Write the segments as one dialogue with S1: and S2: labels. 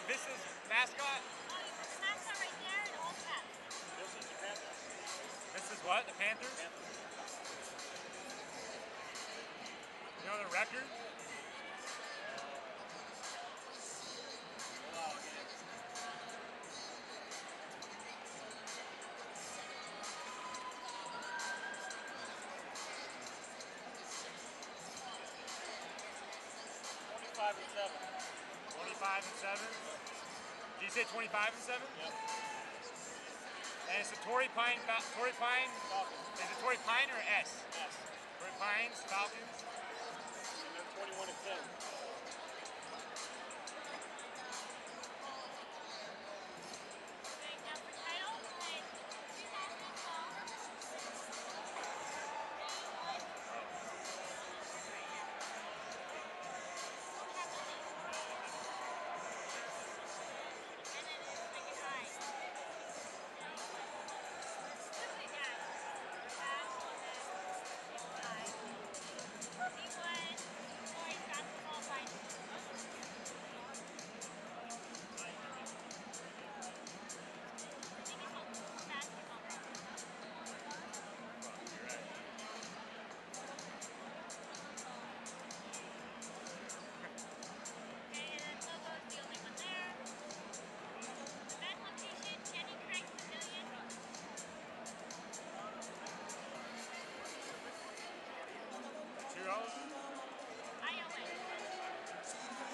S1: Vista's mascot?
S2: The mascot right there and all caps.
S3: This is the Panthers.
S1: This is what? The Panthers?
S3: Panthers.
S1: You know the record?
S3: Wow, again. $25 and 7.
S1: 25 and 7? Did you say 25 and 7?
S3: Yep.
S1: And it's a Torrey Pine,
S3: Falcons.
S1: is it Torrey Pine or S?
S3: Yes.
S1: Torrey Pines, Falcons?
S3: And they're 21 and 10.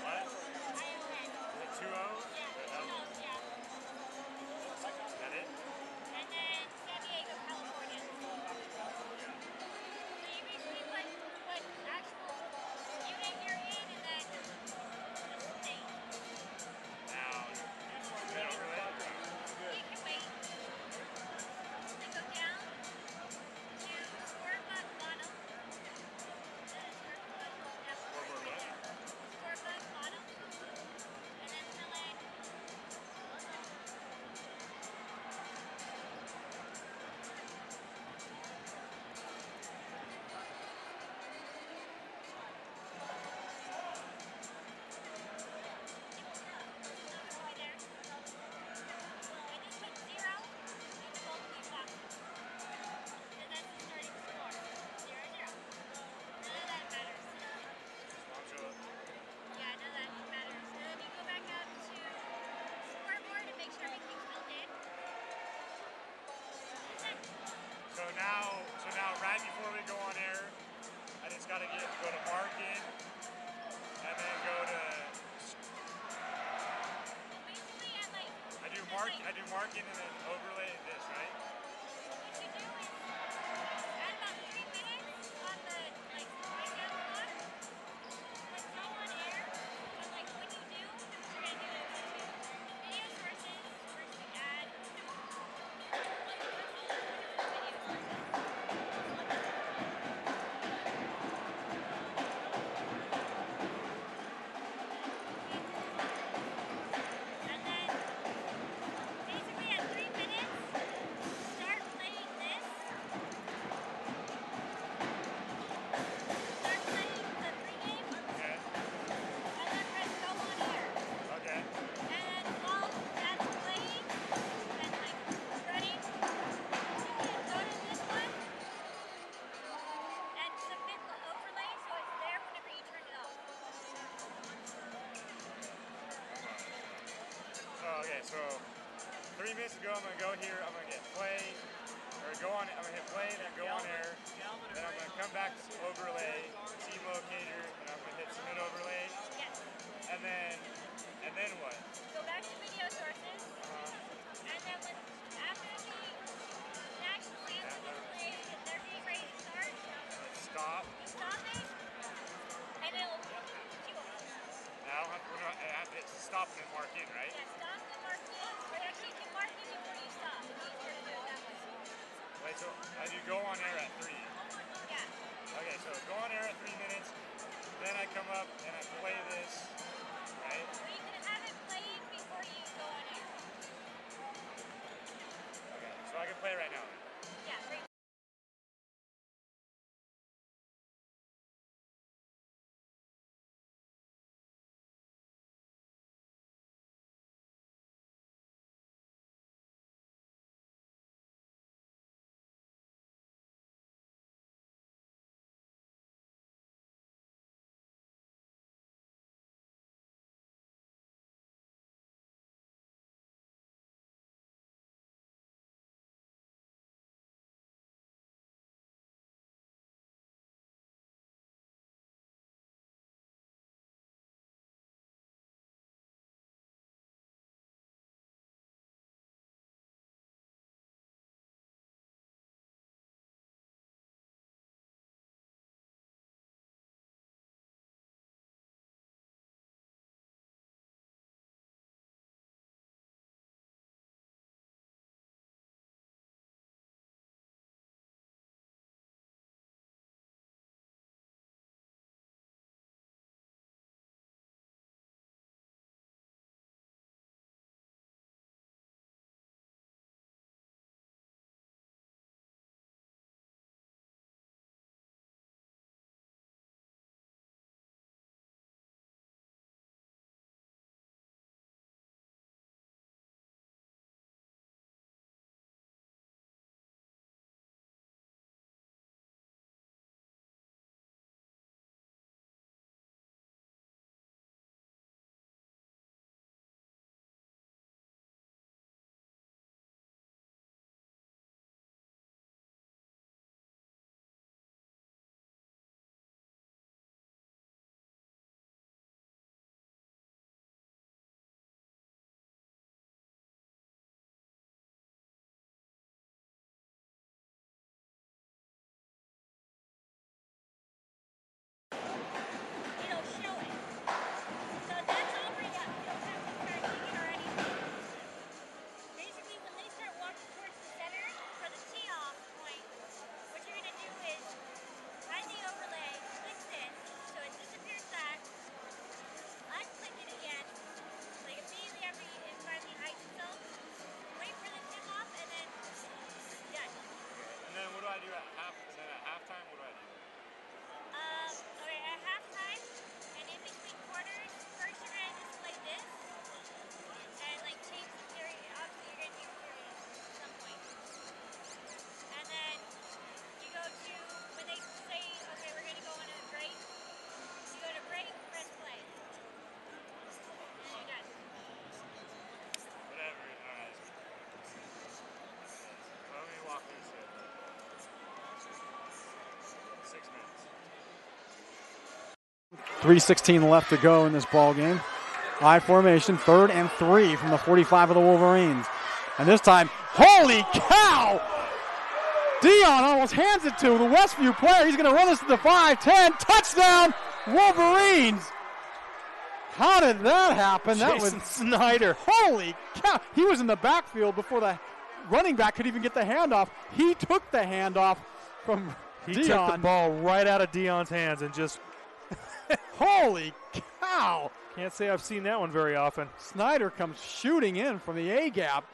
S1: What? Is it 2-0?
S2: Yeah.
S1: Is that it?
S2: And then San Diego, California. So you basically put actual unit you're in and then the state.
S1: Now, is it overlay?
S2: You can wait. Then go down to scorebook bottom.
S1: Scoreboard what?
S2: Scorebook bottom. And then select
S1: So now right before we go on air, I just gotta go to marking and then go to I do marking and then overlay this, right?
S2: what you do is add about 3 minutes on the breakdown clock. Let's go on air. But when you do, you're gonna do it video sources versus ad. And then basically at 3 minutes, start playing this. Start playing the pregame.
S1: Okay.
S2: And then press go on air.
S1: Okay.
S2: And then while that's playing and running, you can go to this one and submit the overlay so it's there whenever you turn it off.
S1: Okay, so 3 minutes ago I'm gonna go here, I'm gonna hit play, or go on, I'm gonna hit play, then go on air, then I'm gonna come back to overlay, team locator, and I'm gonna hit submit overlay,
S2: Yes.
S1: and then what?
S2: Go back to video sources, and then after the national anthem is played and they're getting ready to start,
S1: Stop.
S2: you stop it, and it'll queue up.
S1: Now I have to hit stop and then mark in, right?
S2: Yeah, stop and mark in, or actually you can mark in before you stop. It's easier to do it that way.
S1: Wait, so I do go on air at 3.
S2: Yeah.
S1: Okay, so go on air at 3 minutes, then I come up and I play this, right?
S2: Or you can have it playing before you go on air.
S1: Okay, so I can play right now.
S2: Yeah, right.
S4: 3:16 left to go in this ball game. I formation, 3rd and 3 from the 45 of the Wolverines. And this time, holy cow! Dion almost hands it to the Westview player. He's going to run this to the 5-10. Touchdown, Wolverines! How did that happen? That was
S5: Snyder.
S4: Holy cow! He was in the backfield before the running back could even get the handoff. He took the handoff from Dion.
S5: He took the ball right out of Dion's hands and just...
S4: Holy cow!
S5: Can't say I've seen that one very often.
S4: Snyder comes shooting in from the A-gap.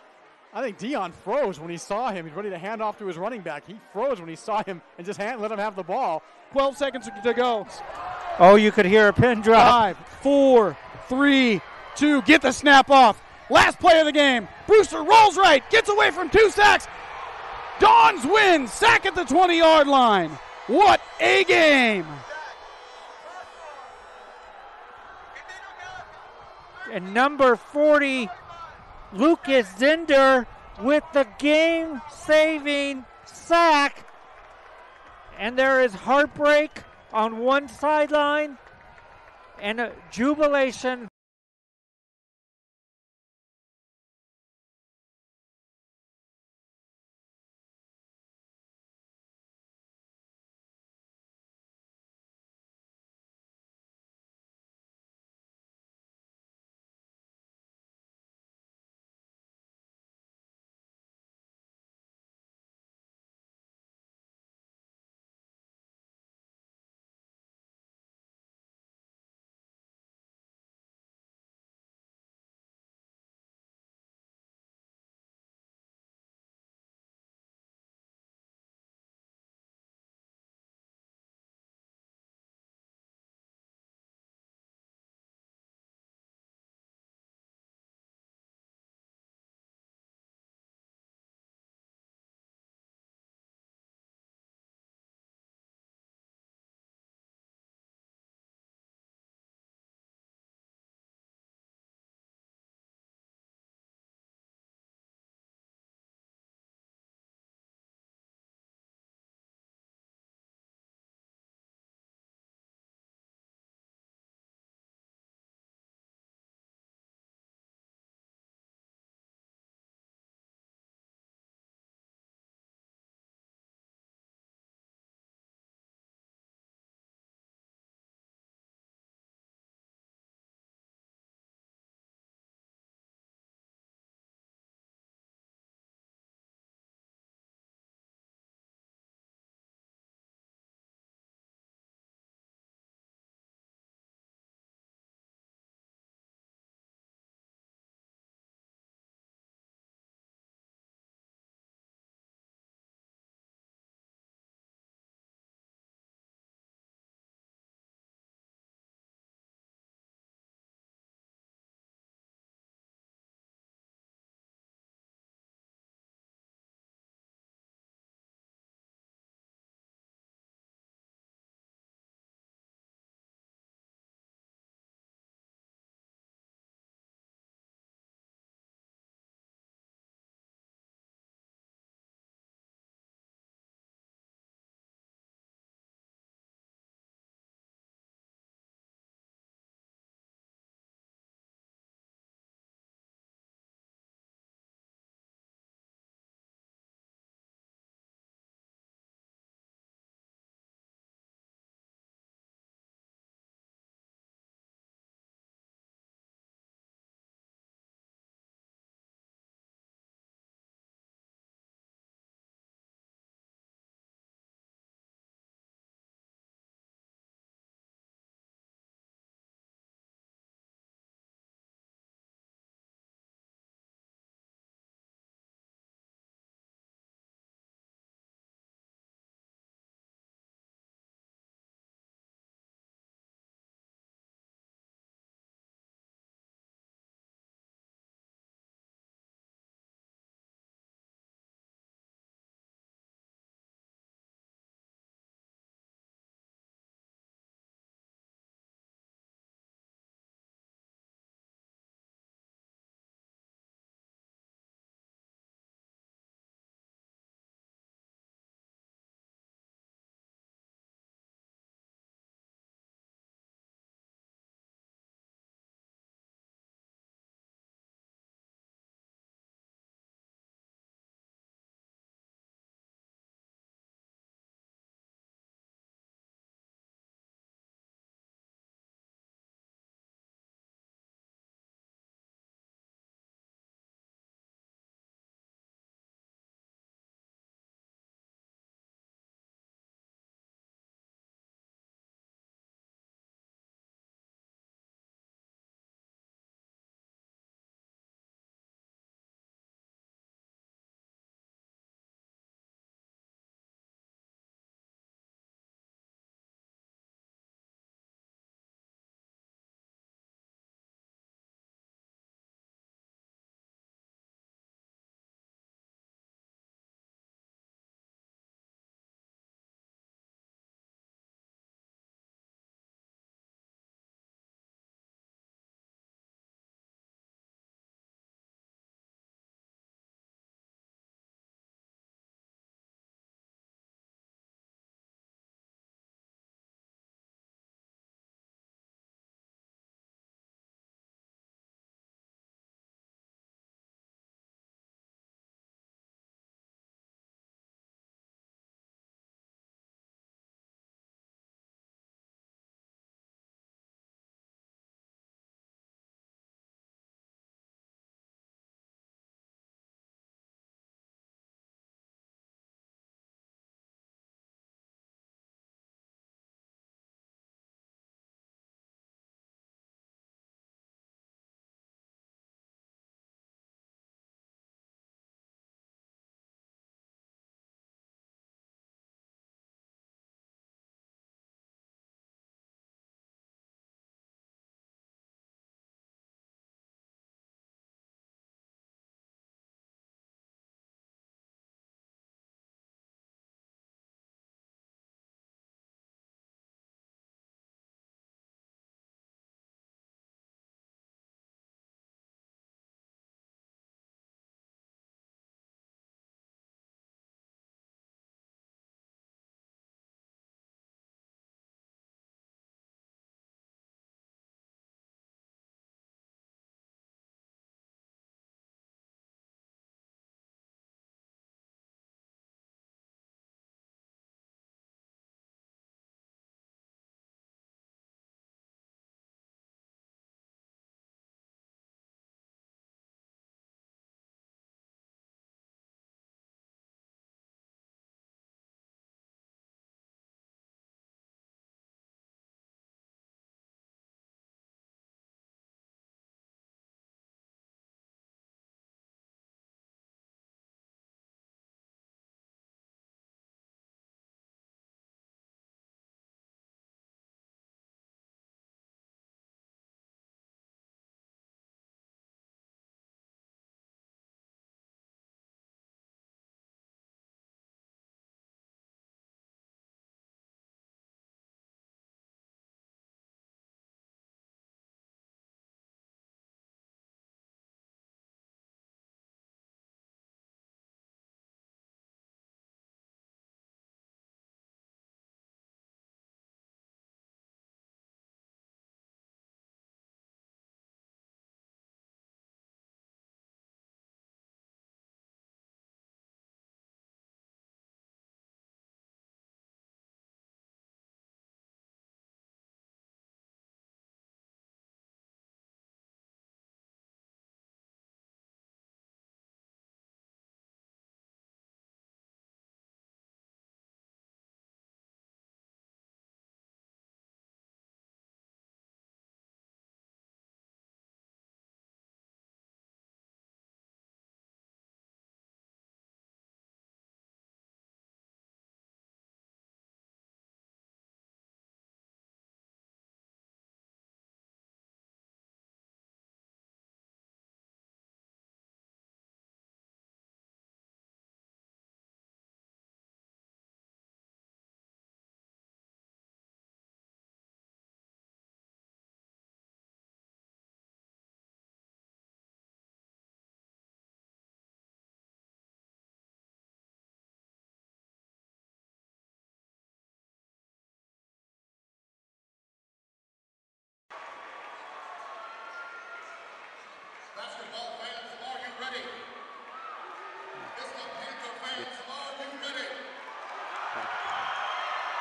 S4: I think Dion froze when he saw him. He's ready to hand off to his running back. He froze when he saw him and just let him have the ball. 12 seconds to go.
S6: Oh, you could hear a pin drop.
S4: 5, 4, 3, 2. Get the snap off. Last play of the game. Brewster rolls right. Gets away from 2 sacks. Dons win. Sack at the 20-yard line. What a game.
S6: And number 40, Lucas Zinder with the game-saving sack. And there is heartbreak on one sideline and a jubilation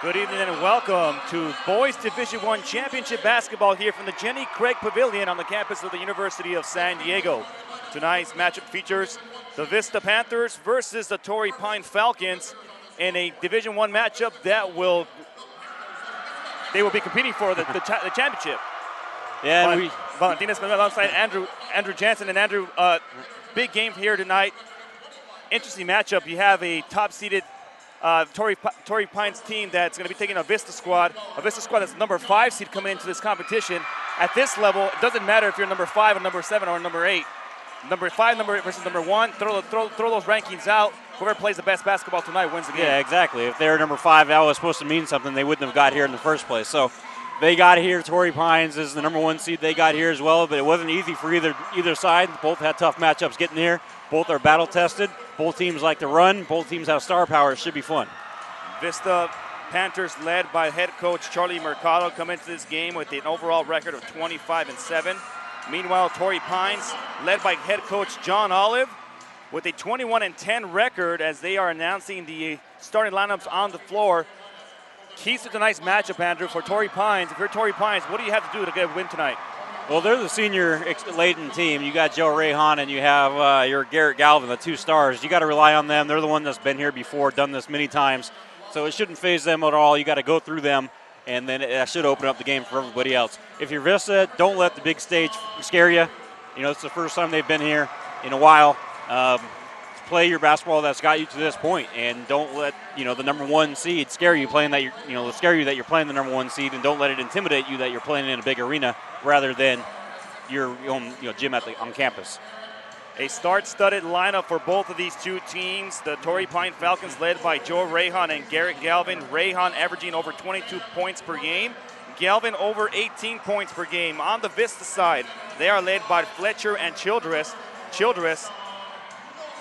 S7: Good evening and welcome to Boys Division I Championship Basketball here from the Jenny Craig Pavilion on the campus of the University of San Diego. Tonight's matchup features the Vista Panthers versus the Torrey Pine Falcons in a Division I matchup that they will be competing for the championship.
S8: Yeah, and
S7: Valentina Smith alongside Andrew Jansen. And Andrew, big game here tonight. Interesting matchup. You have a top-seeded Torrey Pines team that's going to be taking a Vista squad that's number 5 seed coming into this competition. At this level, it doesn't matter if you're number 5 or number 7 or number 8. Number 5 versus number 1, throw those rankings out. Whoever plays the best basketball tonight wins the game.
S8: Yeah, exactly. If they're number 5, that was supposed to mean something. They wouldn't have got here in the first place. So they got here. Torrey Pines is the number 1 seed. They got here as well, but it wasn't easy for either side. Both had tough matchups getting here. Both are battle-tested. Both teams like to run. Both teams have star power. It should be fun.
S7: Vista Panthers, led by head coach Charlie Mercado, come into this game with an overall record of 25-7. Meanwhile, Torrey Pines, led by head coach John Olive, with a 21-10 record as they are announcing the starting lineups on the floor. Keys to tonight's matchup, Andrew, for Torrey Pines. If you're Torrey Pines, what do you have to do to get a win tonight?
S8: Well, they're the senior-laden team. You got Joe Rayhan and you have your Garrett Galvin, the 2 stars. You got to rely on them. They're the one that's been here before, done this many times. So it shouldn't phase them at all. You got to go through them, and then that should open up the game for everybody else. If you're Vista, don't let the big stage scare you. You know, it's the first time they've been here in a while. Play your basketball that's got you to this point, and don't let the number 1 seed scare you playing that you're playing the number 1 seed, and don't let it intimidate you that you're playing in a big arena rather than your own gym on campus.
S7: A star-studded lineup for both of these two teams. The Torrey Pine Falcons led by Joe Rayhan and Garrett Galvin. Rayhan averaging over 22 points per game. Galvin over 18 points per game. On the Vista side, they are led by Fletcher and Childress. Childress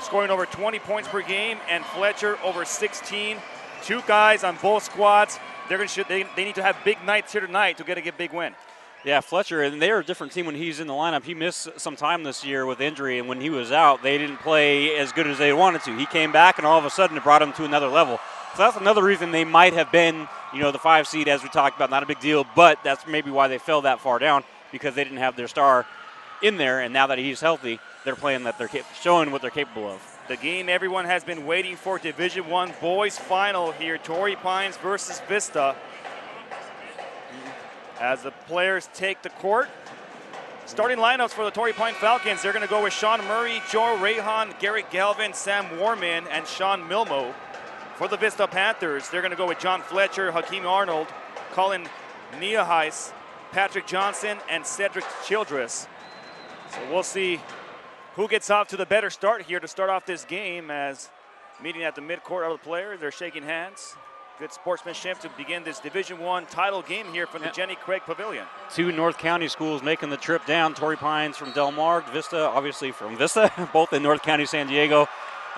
S7: scoring over 20 points per game, and Fletcher over 16. 2 guys on both squads. They need to have big nights here tonight to get a big win.
S8: Yeah, Fletcher, and they're a different team when he's in the lineup. He missed some time this year with injury, and when he was out, they didn't play as good as they wanted to. He came back, and all of a sudden it brought him to another level. So that's another reason they might have been, the 5 seed, as we talked about. Not a big deal, but that's maybe why they fell that far down, because they didn't have their star in there, and now that he's healthy, they're playing that they're showing what they're capable of.
S7: The game everyone has been waiting for, Division I boys final here, Torrey Pines versus Vista. As the players take the court, starting lineups for the Torrey Pine Falcons, they're going to go with Sean Murray, Joe Rayhan, Garrett Galvin, Sam Warman, and Sean Milmo. For the Vista Panthers, they're going to go with John Fletcher, Hakeem Arnold, Colin Neahais, Patrick Johnson, and Cedric Childress. So we'll see who gets off to the better start here to start off this game, as meeting at the midcourt are the players. They're shaking hands. Good sportsmanship to begin this Division I title game here from the Jenny Craig Pavilion. 2
S8: North County schools making the trip down. Torrey Pines from Del Mar, Vista obviously from Vista, both in North County, San Diego,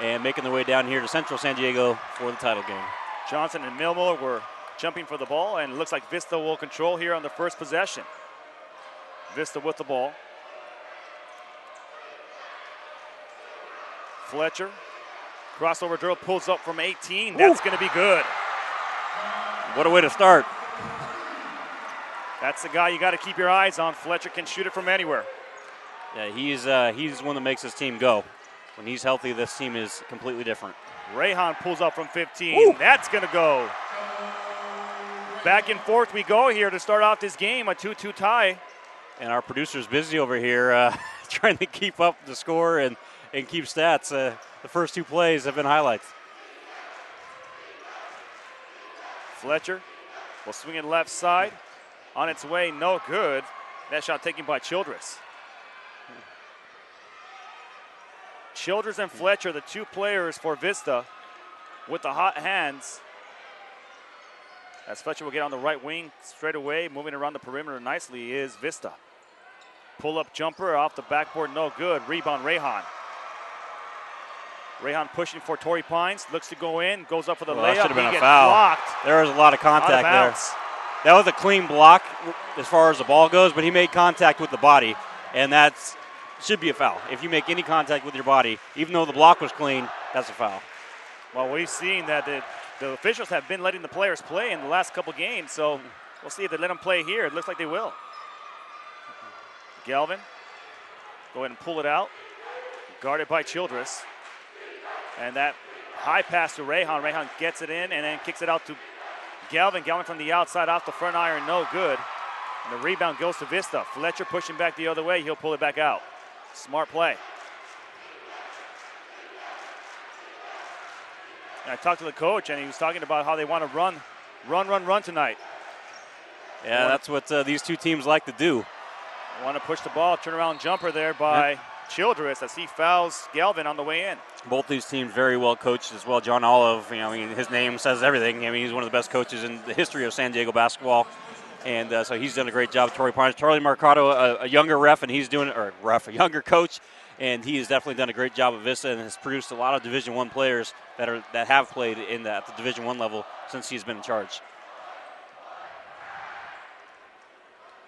S8: and making their way down here to Central San Diego for the title game.
S7: Johnson and Milmo were jumping for the ball, and it looks like Vista will control here on the first possession. Vista with the ball. Fletcher, crossover drill, pulls up from 18. That's going to be good.
S8: What a way to start.
S7: That's the guy you got to keep your eyes on. Fletcher can shoot it from anywhere.
S8: Yeah, he's one that makes his team go. When he's healthy, this team is completely different.
S7: Rayhan pulls up from 15. Ooh. That's going to go. Back and forth we go here to start off this game, a 2-2 tie.
S8: And our producer's busy over here trying to keep up the score and keep stats. The first 2 plays have been highlights.
S7: Fletcher will swing it left side. On its way, no good. That shot taken by Childress. Childress and Fletcher, the 2 players for Vista with the hot hands. As Fletcher will get on the right wing straight away, moving around the perimeter nicely is Vista. Pull-up jumper off the backboard, no good. Rebound, Rayhan. Rayhan pushing for Torrey Pines, looks to go in, goes up for the layup.
S8: That should have been
S7: a
S8: foul.
S7: Blocked.
S8: There was a lot of contact there. That was a clean block as far as the ball goes, but he made contact with the body, and that's should be a foul. If you make any contact with your body, even though the block was clean, that's a foul.
S7: Well, we've seen that the officials have been letting the players play in the last couple games, so we'll see if they let them play here. It looks like they will. Galvin, go ahead and pull it out. Guarded by Childress. And that high pass to Rayhan. Rayhan gets it in and then kicks it out to Galvin. Galvin from the outside off the front iron, no good. And the rebound goes to Vista. Fletcher pushing back the other way. He'll pull it back out. Smart play. And I talked to the coach, and he was talking about how they want to run tonight.
S8: Yeah, that's what these two teams like to do.
S7: Want to push the ball, turnaround jumper there by Childress as he fouls Galvin on the way in.
S8: Both these teams very well coached as well. John Olive, you know, I mean, his name says everything. I mean, he's one of the best coaches in the history of San Diego basketball. And so he's done a great job. Torrey Pines, Charlie Mercado, a younger ref, and he's doing, or ref, a younger coach, and he has definitely done a great job at Vista and has produced a lot of Division I players that have played at the Division I level since he's been in charge.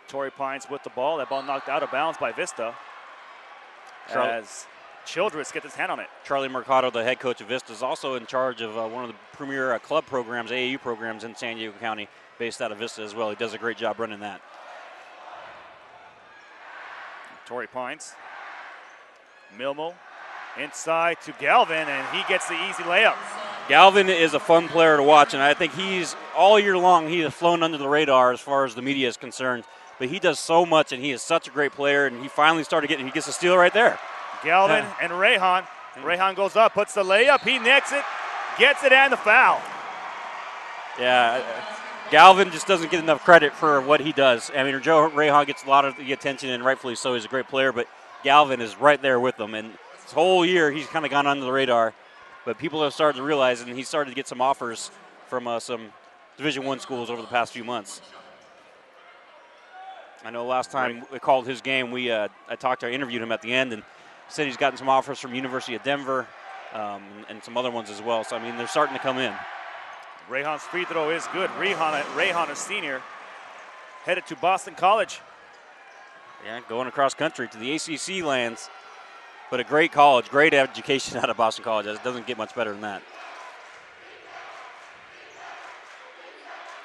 S7: Torrey Pines with the ball. That ball knocked out of bounds by Vista as Childress gets his hand on it.
S8: Charlie Mercado, the head coach of Vista, is also in charge of one of the premier club programs, AAU programs in San Diego County, based out of Vista as well. He does a great job running that.
S7: Torrey Pines. Milmo inside to Galvin, and he gets the easy layup.
S8: Galvin is a fun player to watch, and I think he's, all year long, he has flown under the radar as far as the media is concerned. But he does so much, and he is such a great player, and he finally started getting, he gets a steal right there.
S7: Galvin and Rayhan. Rayhan goes up, puts the layup, he nicks it, gets it, and the foul.
S8: Yeah, Galvin just doesn't get enough credit for what he does. I mean, Joe Rayhan gets a lot of the attention, and rightfully so. He's a great player, but Galvin is right there with them. And this whole year, he's kind of gone under the radar. But people have started to realize, and he started to get some offers from some Division I schools over the past few months. I know last time we called his game, I interviewed him at the end, and said he's gotten some offers from University of Denver and some other ones as well. So, I mean, they're starting to come in.
S7: Rayhan's free throw is good. Rayhan, a senior, headed to Boston College.
S8: Yeah, going across country to the ACC lands. But a great college, great education out of Boston College. It doesn't get much better than that.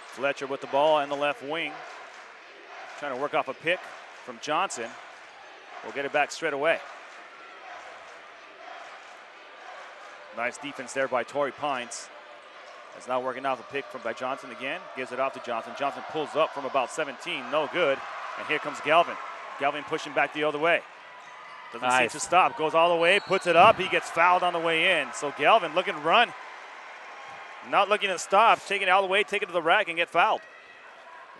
S7: Fletcher with the ball in the left wing. Trying to work off a pick from Johnson. We'll get it back straight away. Nice defense there by Torrey Pines. It's now working off a pick by Johnson again. Gives it off to Johnson. Johnson pulls up from about 17. No good. And here comes Galvin. Galvin pushing back the other way. Doesn't seem to stop. Goes all the way. Puts it up. He gets fouled on the way in. So Galvin looking to run. Not looking to stop. Taking it all the way. Take it to the rack and get fouled.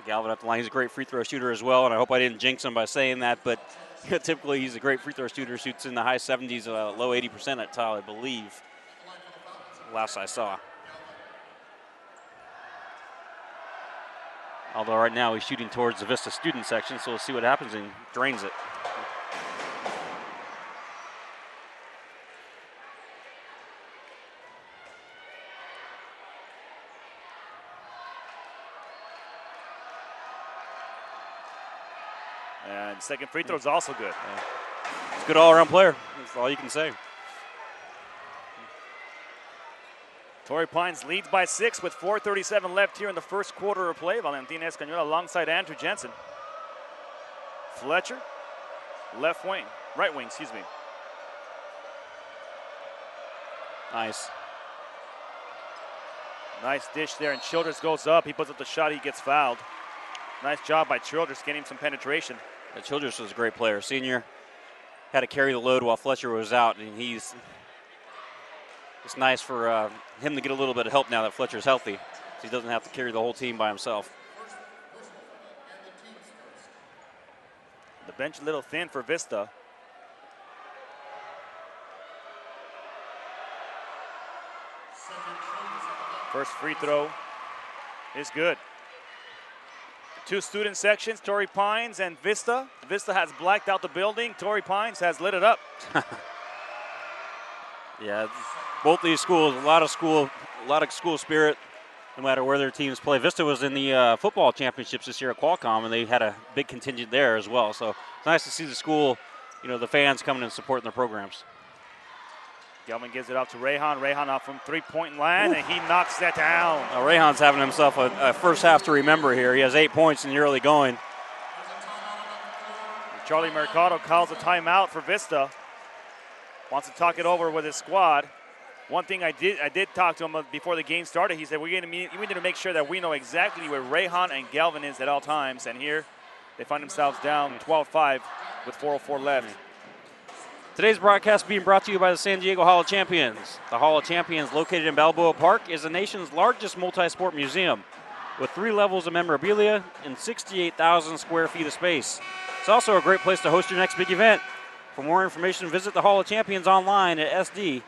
S8: Galvin up the line. He's a great free throw shooter as well. And I hope I didn't jinx him by saying that. But typically he's a great free throw shooter. Shoots in the high 70s, low 80% at time, I believe. Last I saw. Although right now he's shooting towards the Vista student section, so we'll see what happens, and drains it.
S7: And second free throw is also good.
S8: Yeah. He's a good all-around player. That's all you can say.
S7: Torrey Pines leads by 6 with 4:37 left here in the first quarter of play. Valentin Escañola alongside Andrew Jensen. Fletcher, right wing, excuse me.
S8: Nice.
S7: Nice dish there, and Childress goes up. He puts up the shot, he gets fouled. Nice job by Childress getting some penetration.
S8: Yeah, Childress was a great player. Senior had to carry the load while Fletcher was out, and it's nice for him to get a little bit of help now that Fletcher's healthy, so he doesn't have to carry the whole team by himself.
S7: The bench a little thin for Vista. First free throw is good. Two student sections, Torrey Pines and Vista. Vista has blacked out the building. Torrey Pines has lit it up.
S8: Yeah, both these schools, a lot of school spirit, no matter where their teams play. Vista was in the football championships this year at Qualcomm, and they had a big contingent there as well. So it's nice to see the school the fans coming and supporting their programs.
S7: Gelman gives it off to Rayhan. Rayhan off from three-point land, and he knocks that down.
S8: Now, Rayhan's having himself a first half to remember here. He has 8 points in the early going.
S7: Charlie Mercado calls a timeout for Vista. Wants to talk it over with his squad. One thing I did talk to him before the game started. He said we need to make sure that we know exactly where Rayhan and Galvin is at all times. And here they find themselves down 12-5 with 4:04 left.
S8: Today's broadcast being brought to you by the San Diego Hall of Champions. The Hall of Champions, located in Balboa Park, is the nation's largest multi-sport museum with 3 levels of memorabilia and 68,000 square feet of space. It's also a great place to host your next big event. For more information, visit the Hall of Champions online at sdhoc.com.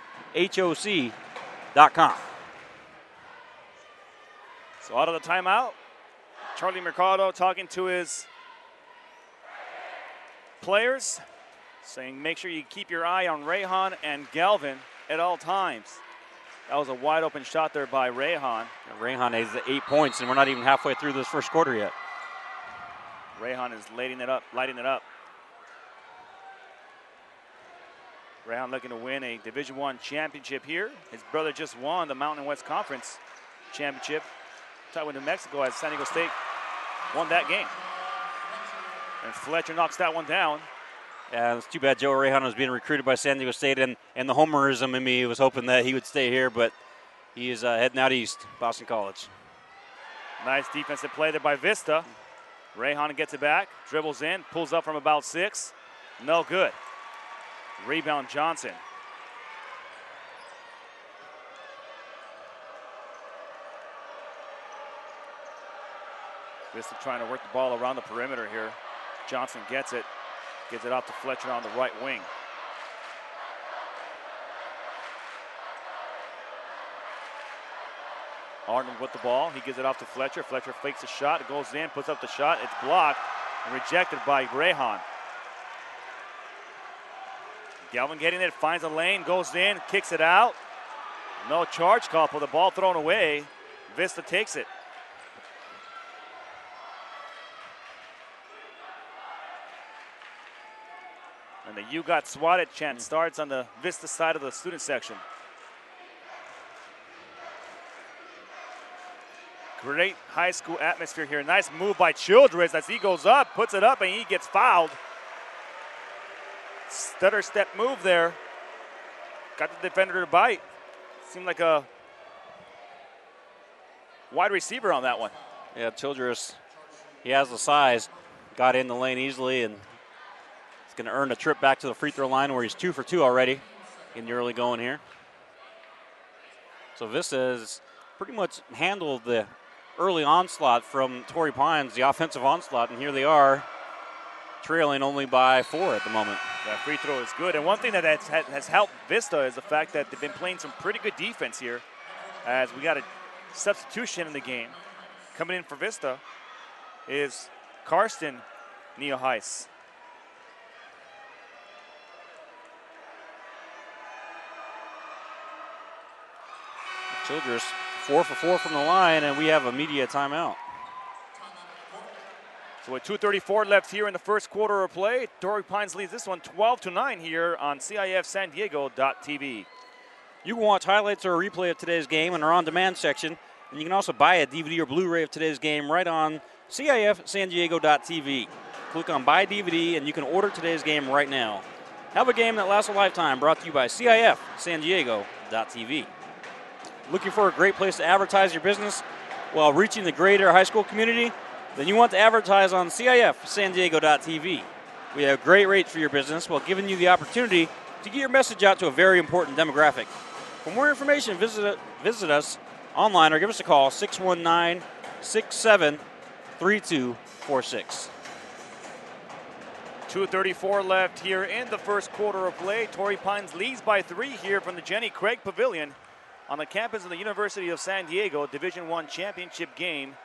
S7: So out of the timeout, Charlie Mercado talking to his players, saying make sure you keep your eye on Rayhan and Galvin at all times. That was a wide open shot there by Rayhan.
S8: Rayhan has 8 points, and we're not even halfway through this first quarter yet.
S7: Rayhan is lighting it up. Rayhan looking to win a Division I championship here. His brother just won the Mountain West Conference championship. Tied with New Mexico as San Diego State won that game. And Fletcher knocks that one down.
S8: Yeah, it's too bad Joe Rayhan was being recruited by San Diego State, and the homerism in me was hoping that he would stay here, but he is heading out east, Boston College.
S7: Nice defensive play there by Vista. Rayhan gets it back, dribbles in, pulls up from about 6. No good. Rebound Johnson. Vista trying to work the ball around the perimeter here. Johnson gets it. Gives it off to Fletcher on the right wing. Arnold with the ball. He gives it off to Fletcher. Fletcher fakes a shot. It goes in, puts up the shot. It's blocked and rejected by Rayhan. Galvin getting it, finds a lane, goes in, kicks it out. No charge call for the ball thrown away. Vista takes it. And the "You got swatted" chant starts on the Vista side of the student section. Great high school atmosphere here. Nice move by Childress as he goes up, puts it up, and he gets fouled. Stutter step move there. Got the defender to bite. Seemed like a wide receiver on that one.
S8: Yeah, Childress, he has the size, got in the lane easily, and he's going to earn a trip back to the free throw line where he's 2 for 2 already in the early going here. So Vista has pretty much handled the early onslaught from Torrey Pines, the offensive onslaught, and here they are trailing only by 4 at the moment.
S7: That free throw is good. And one thing that has helped Vista is the fact that they've been playing some pretty good defense here, as we got a substitution in the game. Coming in for Vista is Karsten Neoheis.
S8: Childress 4 for 4 from the line, and we have a media timeout.
S7: So with 2:34 left here in the first quarter of play, Torrey Pines leads this one 12-9 here on CIF San Diego.tv.
S8: You can watch highlights or a replay of today's game in our on-demand section, and you can also buy a DVD or Blu-ray of today's game right on CIF San Diego.tv. Click on Buy DVD, and you can order today's game right now. Have a game that lasts a lifetime, brought to you by CIF San Diego.tv. Looking for a great place to advertise your business while reaching the greater high school community? Then you want to advertise on CIF San Diego.tv. We have great rates for your business while giving you the opportunity to get your message out to a very important demographic. For more information, visit us online or give us a call, 619-673246.
S7: 2:34 left here in the first quarter of play. Torrey Pines leads by 3 here from the Jenny Craig Pavilion on the campus of the University of San Diego, Division I championship game.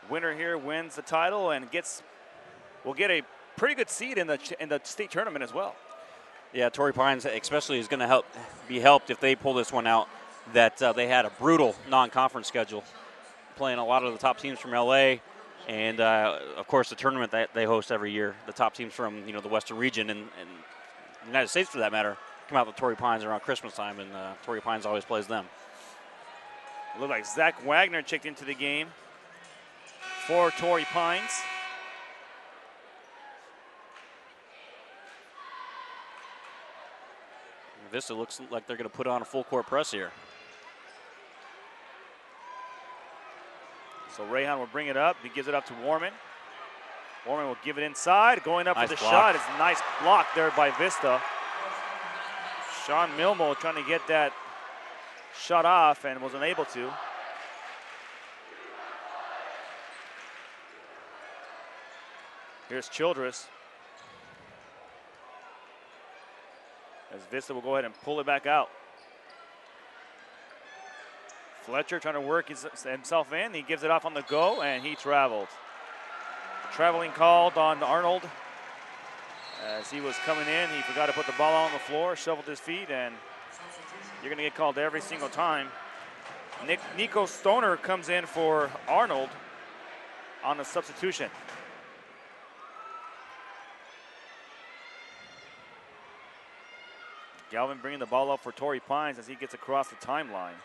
S7: Winner here wins the title and will get a pretty good seed in the state tournament as well.
S8: Yeah, Torrey Pines especially is going to be helped if they pull this one out. That they had a brutal non-conference schedule, playing a lot of the top teams from LA, And of course, the tournament that they host every year, the top teams from the Western region and the United States, for that matter, come out to Torrey Pines around Christmas time, and Torrey Pines always plays them.
S7: It looked like Zach Wagner checked into the game for Torrey Pines.
S8: Vista looks like they're going to put on a full court press here.
S7: So Rayhan will bring it up. He gives it up to Warman. Warman will give it inside. Going up
S8: Nice
S7: for the
S8: block.
S7: shot. It's a nice block there by Vista. Sean Milmo trying to get that shot off and was unable to. Here's Childress. As Vista will go ahead and pull it back out. Fletcher trying to work himself in. He gives it off on the go, and he traveled. Traveling called on Arnold. As he was coming in, he forgot to put the ball on the floor, shoveled his feet, and you're going to get called every single time. Nico Stoner comes in for Arnold on a substitution. Galvin bringing the ball up for Torrey Pines as he gets across the timeline.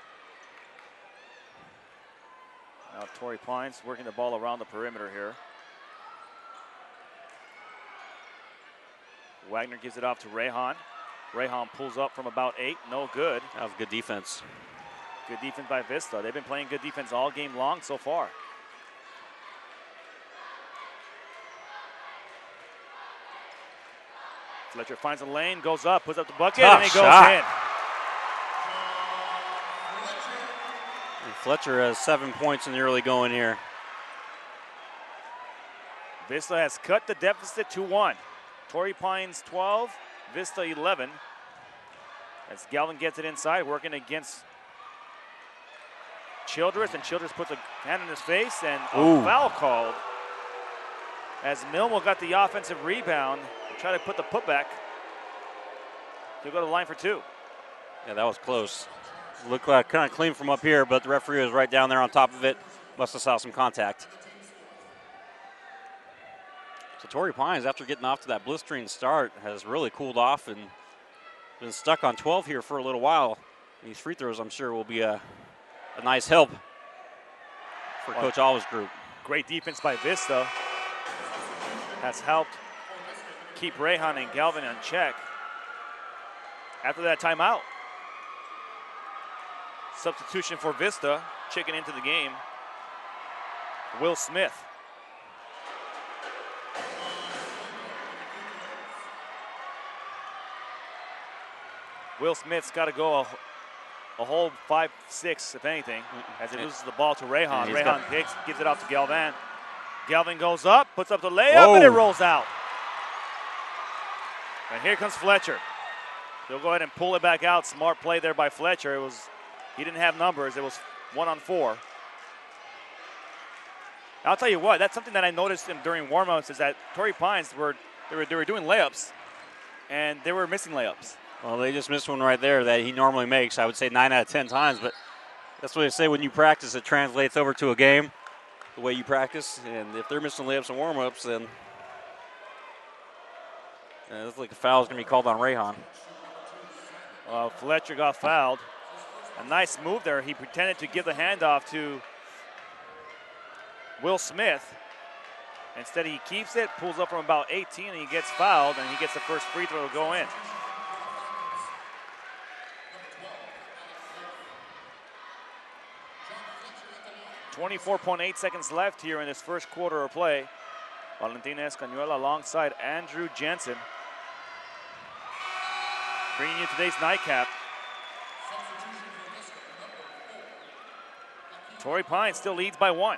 S7: Now Torrey Pines working the ball around the perimeter here. Wagner gives it off to Rayhan. Rayhan pulls up from about 8, no good.
S8: That was good defense.
S7: Good defense by Vista. They've been playing good defense all game long so far. Fletcher finds a lane, goes up, puts up the bucket,
S8: Tough
S7: and he goes
S8: shot.
S7: in.
S8: And Fletcher has 7 points in the early going here.
S7: Vista has cut the deficit to 1. Torrey Pines 12, Vista 11. As Galvin gets it inside, working against Childress, and Childress puts a hand in his face, and a foul called. As Milmo got the offensive rebound, try to put the putback. He'll go to the line for 2.
S8: Yeah, that was close. Looked like kind of clean from up here, but the referee was right down there on top of it. Must have saw some contact. So Torrey Pines, after getting off to that blistering start, has really cooled off and been stuck on 12 here for a little while. These free throws, I'm sure, will be a nice help for Coach Alva's group.
S7: Great defense by Vista. Has helped keep Rayhan and Galvin in check. After that timeout, substitution for Vista, checking into the game, Will Smith. Will Smith's got to go a whole 5-6, if anything, as he loses the ball to Rayhan. Rayhan gives it out to Galvin. Galvin goes up, puts up the layup, and it rolls out. And here comes Fletcher. He'll go ahead and pull it back out. Smart play there by Fletcher. He didn't have numbers. It was 1-on-4. I'll tell you what, that's something that I noticed during warmups is that Torrey Pines were doing layups, and they were missing layups.
S8: Well, they just missed one right there that he normally makes. I would say 9 out of 10 times, but that's what they say when you practice, it translates over to a game, the way you practice. And if they're missing layups and warm-ups, then it looks like a foul is going to be called on Rayhan.
S7: Fletcher got fouled. A nice move there. He pretended to give the handoff to Will Smith. Instead, he keeps it, pulls up from about 18, and he gets fouled, and he gets the first free throw to go in. .8 seconds left here in this first quarter of play. Valentina Escañuela alongside Andrew Jensen. Bringing you today's nightcap. Torrey Pines still leads by 1.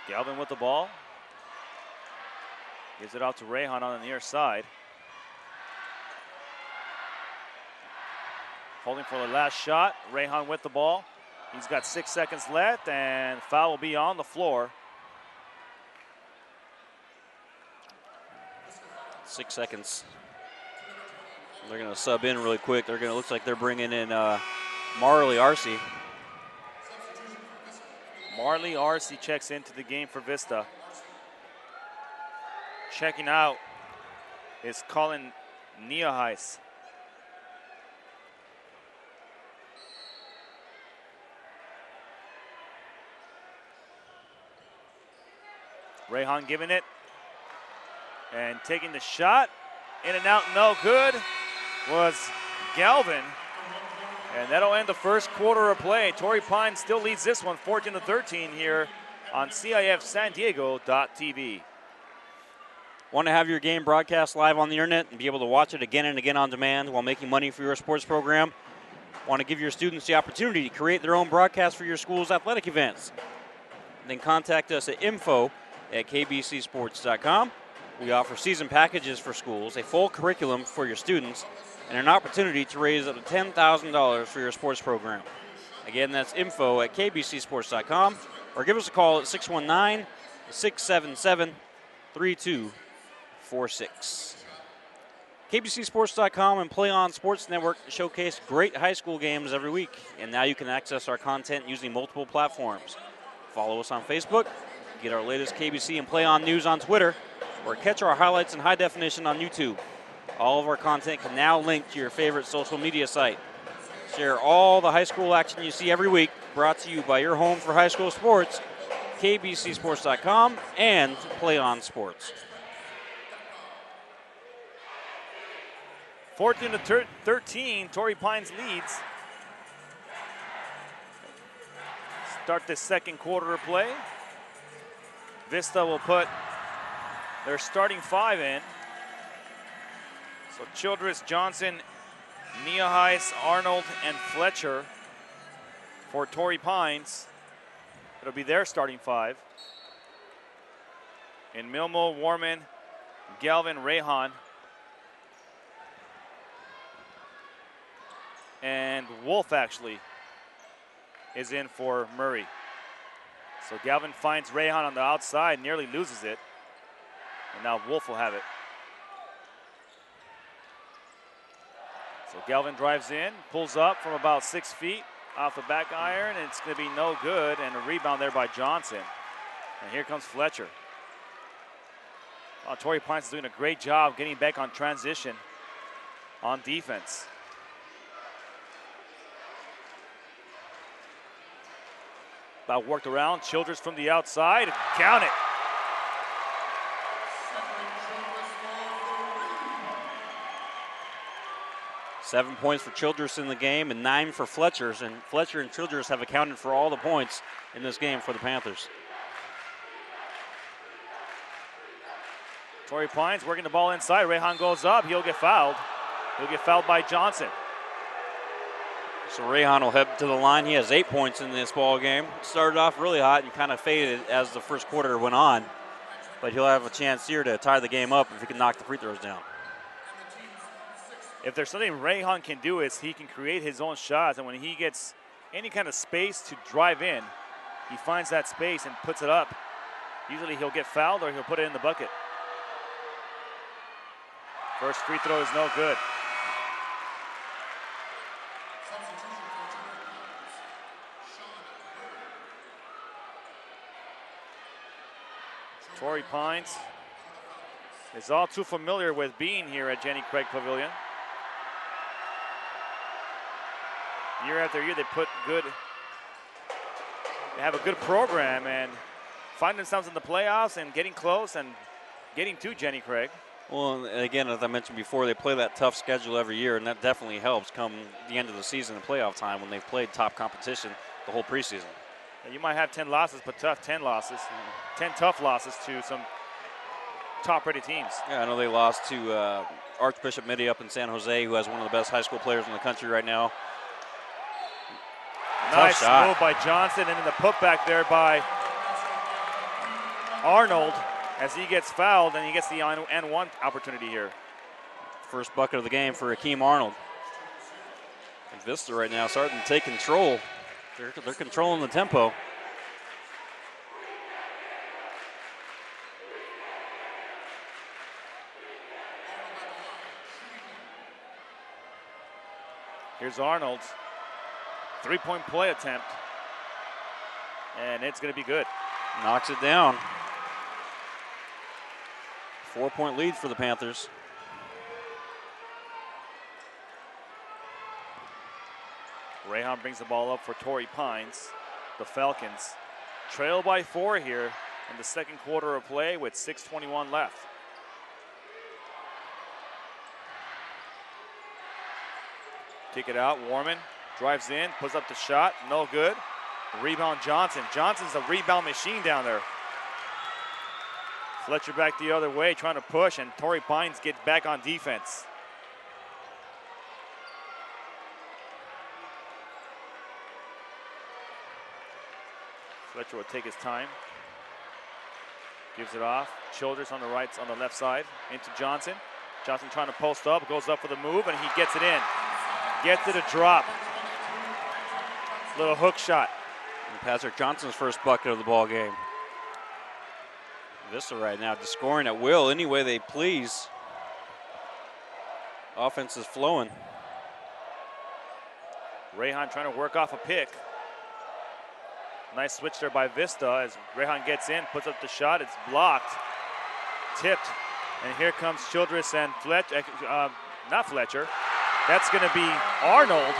S7: Galvin with the ball. Gives it out to Rayhan on the near side. Holding for the last shot. Rayhan with the ball. He's got 6 seconds left, and foul will be on the floor.
S8: 6 seconds. They're going to sub in really quick. Looks like they're bringing in Marley Arcee.
S7: Marley Arcee checks into the game for Vista. Checking out is Colin Nieheis. Rayhan giving it and taking the shot. In and out, no good, was Galvin. And that'll end the first quarter of play. Torrey Pines still leads this one 14-13 here on CIF San Diego.tv.
S8: Want to have your game broadcast live on the internet and be able to watch it again and again on demand while making money for your sports program? Want to give your students the opportunity to create their own broadcast for your school's athletic events? Then contact us at info@kbcsports.com. We offer season packages for schools, a full curriculum for your students, and an opportunity to raise up to $10,000 for your sports program. Again, that's info@kbcsports.com, or give us a call at 619-677-3246. KBCSports.com and Play On Sports Network showcase great high school games every week, and now you can access our content using multiple platforms. Follow us on Facebook, get our latest KBC and Play On news on Twitter, or catch our highlights in high definition on YouTube. All of our content can now link to your favorite social media site. Share all the high school action you see every week, brought to you by your home for high school sports, KBCSports.com and Play On Sports.
S7: 14-13, Torrey Pines leads. Start the second quarter of play. Vista will put their starting 5 in. So Childress, Johnson, Nieheis, Arnold, and Fletcher for Torrey Pines. It'll be their starting 5. And Milmo, Warman, Galvin, Rayhan, and Wolf actually is in for Murray. So Galvin finds Rayhan on the outside, nearly loses it. And now Wolf will have it. So Galvin drives in, pulls up from about 6 feet off the back iron, and it's going to be no good, and a rebound there by Johnson. And here comes Fletcher. Oh, Torrey Pines is doing a great job getting back on transition on defense. About worked around, Childress from the outside, count it.
S8: Seven points for Childress in the game and 9 for Fletcher's, and Fletcher and Childress have accounted for all the points in this game for the Panthers.
S7: Torrey Pines working the ball inside. Rayhan goes up, he'll get fouled. He'll get fouled by Johnson.
S8: So Rayhan will head to the line. He has 8 points in this ball game. Started off really hot and kind of faded as the first quarter went on. But he'll have a chance here to tie the game up if he can knock the free throws down.
S7: If there's something Rayhan can do is he can create his own shots, and when he gets any kind of space to drive in, he finds that space and puts it up. Usually he'll get fouled or he'll put it in the bucket. First free throw is no good. Torrey Pines is all too familiar with being here at Jenny Craig Pavilion. Year after year, they have a good program and find themselves in the playoffs and getting close and getting to Jenny Craig.
S8: Well, and again, as I mentioned before, they play that tough schedule every year, and that definitely helps come the end of the season and playoff time when they've played top competition the whole preseason.
S7: You might have 10 losses, but tough 10 losses. 10 tough losses to some top-rated teams.
S8: Yeah, I know they lost to Archbishop Mitty up in San Jose, who has one of the best high school players in the country right now.
S7: Nice move by Johnson, and then the putback there by Arnold as he gets fouled, and he gets the N1 opportunity here.
S8: First bucket of the game for Akeem Arnold. And Vista right now starting to take control. They're controlling the tempo.
S7: Here's Arnold. 3-point play attempt. And it's going to be good.
S8: Knocks it down. 4-point lead for the Panthers.
S7: Rayhan brings the ball up for Torrey Pines. The Falcons trail by 4 here in the second quarter of play with 6:21 left. Kick it out. Warman drives in, puts up the shot. No good. Rebound Johnson. Johnson's a rebound machine down there. Fletcher back the other way, trying to push, and Torrey Pines gets back on defense. Fletcher will take his time. Gives it off. Childress on the right, on the left side, into Johnson. Johnson trying to post up, goes up for the move, and he gets it in. Gets it a drop. Little hook shot.
S8: And Patrick Johnson's first bucket of the ball game. Vista right now just scoring at will any way they please. Offense is flowing.
S7: Rayhan trying to work off a pick. Nice switch there by Vista as Rayhan gets in, puts up the shot. It's blocked, tipped, and here comes Childress and Fletcher. Not Fletcher. That's going to be Arnold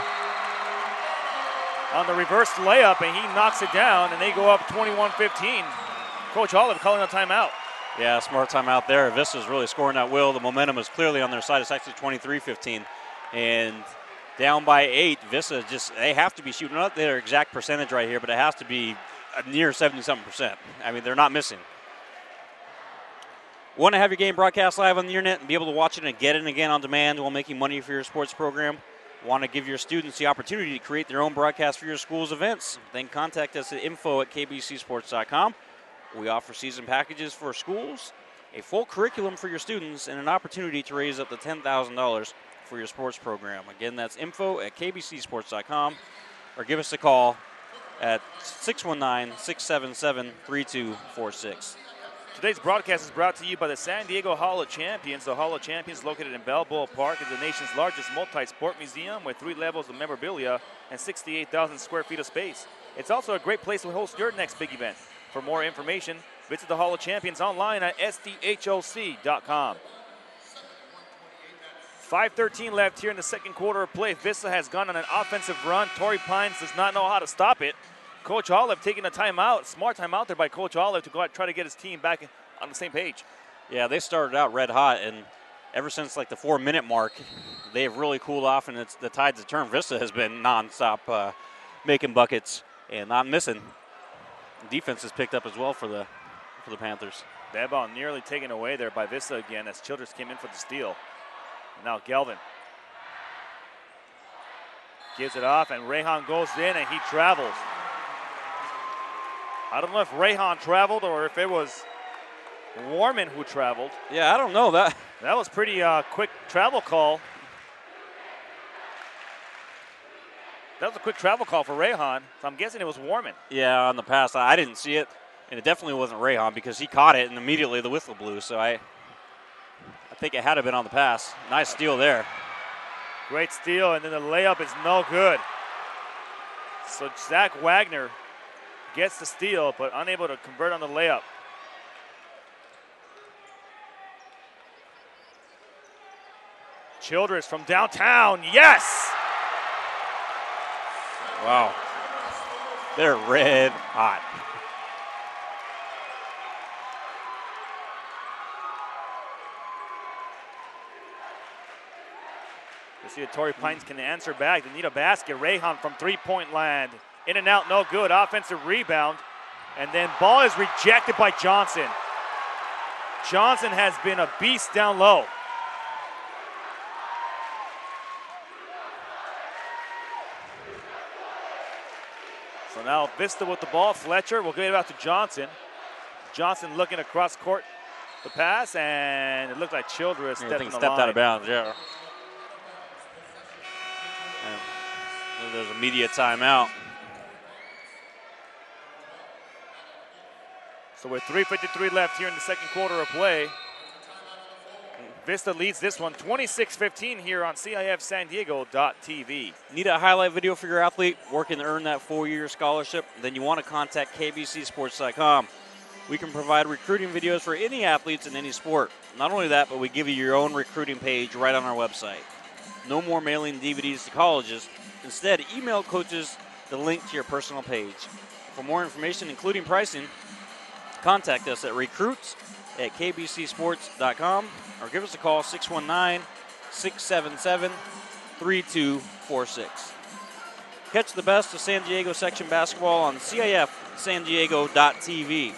S7: on the reverse layup, and he knocks it down, and they go up 21-15. Coach Olive calling a timeout.
S8: Yeah, smart timeout there. Vista's really scoring at will. The momentum is clearly on their side. It's actually 23-15. And down by 8, Vista they have to be shooting up their exact percentage right here, but it has to be near 70-something%. I mean, they're not missing. Want to have your game broadcast live on the internet and be able to watch it and get it again on demand while making money for your sports program? Want to give your students the opportunity to create their own broadcast for your school's events? Then contact us at info@kbcsports.com. We offer season packages for schools, a full curriculum for your students, and an opportunity to raise up to $10,000 for your sports program. Again, that's info@kbcsports.com, or give us a call at 619-677-3246.
S7: Today's broadcast is brought to you by the San Diego Hall of Champions. The Hall of Champions, located in Balboa Park, is the nation's largest multi-sport museum with 3 levels of memorabilia and 68,000 square feet of space. It's also a great place to host your next big event. For more information, visit the Hall of Champions online at sdhoc.com. 5:13 left here in the second quarter of play. Vista has gone on an offensive run. Torrey Pines does not know how to stop it. Coach Olive taking a timeout, smart timeout there by Coach Olive to go out and try to get his team back on the same page.
S8: Yeah, they started out red hot, and ever since like the 4-minute mark, they have really cooled off, and the tides have turned. Vista has been nonstop making buckets and not missing. Defense has picked up as well for the Panthers.
S7: That ball nearly taken away there by Vista again as Childress came in for the steal. Now Galvin gives it off, and Rayhan goes in, and he travels. I don't know if Rayhan traveled or if it was Warman who traveled.
S8: Yeah, I don't know. That
S7: was pretty quick travel call. That was a quick travel call for Rayhan, so I'm guessing it was Warman.
S8: Yeah, on the pass, I didn't see it, and it definitely wasn't Rayhan because he caught it and immediately the whistle blew. So I think it had to have been on the pass. Nice steal there.
S7: Great steal, and then the layup is no good. So Zach Wagner gets the steal, but unable to convert on the layup. Childress from downtown, yes!
S8: Wow. They're red hot.
S7: You see that Torrey Pines can answer back. They need a basket. Rayhan from three-point land. In and out, no good. Offensive rebound. And then ball is rejected by Johnson. Johnson has been a beast down low. So now Vista with the ball. Fletcher will get it out to Johnson. Johnson looking across court the pass, and it looked like Childress stepped
S8: out of bounds, yeah. And there's immediate timeout.
S7: So with 3:53 left here in the second quarter of play. Vista leads this one 26-15 here on CIF San Diego.tv.
S8: Need a highlight video for your athlete working to earn that 4-year scholarship? Then you want to contact kbcsports.com. We can provide recruiting videos for any athletes in any sport. Not only that, but we give you your own recruiting page right on our website. No more mailing DVDs to colleges. Instead, email coaches the link to your personal page. For more information, including pricing, contact us at recruits@kbcsports.com or give us a call 619-677-3246. Catch the best of San Diego section basketball on CIF San Diego.tv.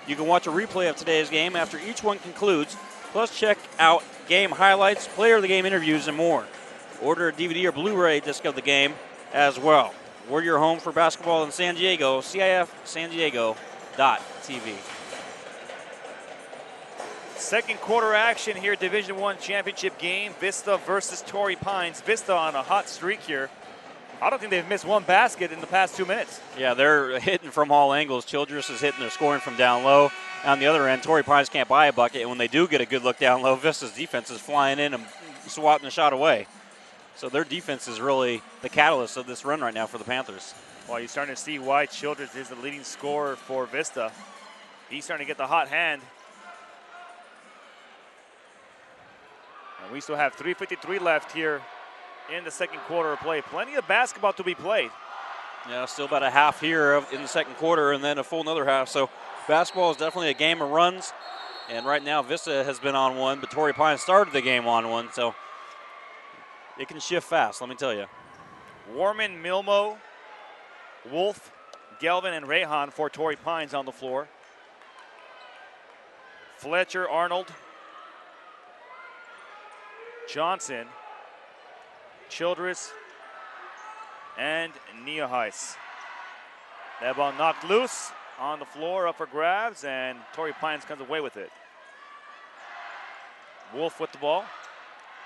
S8: You can watch a replay of today's game after each one concludes, plus check out game highlights, player of the game interviews, and more. Order a DVD or Blu-ray disc of the game as well. We're your home for basketball in San Diego, CIF San Diego.tv.
S7: Second quarter action here, Division I championship game, Vista versus Torrey Pines. Vista on a hot streak here. I don't think they've missed one basket in the past 2 minutes.
S8: Yeah, they're hitting from all angles. Childress is hitting, they're scoring from down low. On the other end, Torrey Pines can't buy a bucket, and when they do get a good look down low, Vista's defense is flying in and swatting the shot away. So their defense is really the catalyst of this run right now for the Panthers.
S7: Well, you're starting to see why Childress is the leading scorer for Vista. He's starting to get the hot hand. And we still have 3:53 left here in the second quarter of play. Plenty of basketball to be played.
S8: Yeah, still about a half here in the second quarter and then a full another half. So basketball is definitely a game of runs. And right now Vista has been on one, but Torrey Pines started the game on one. So it can shift fast, let me tell you.
S7: Warman, Milmo, Wolf, Galvin, and Rehan for Torrey Pines on the floor. Fletcher, Arnold, Johnson, Childress, and Neuheis. That ball knocked loose on the floor, up for grabs, and Torrey Pines comes away with it. Wolf with the ball.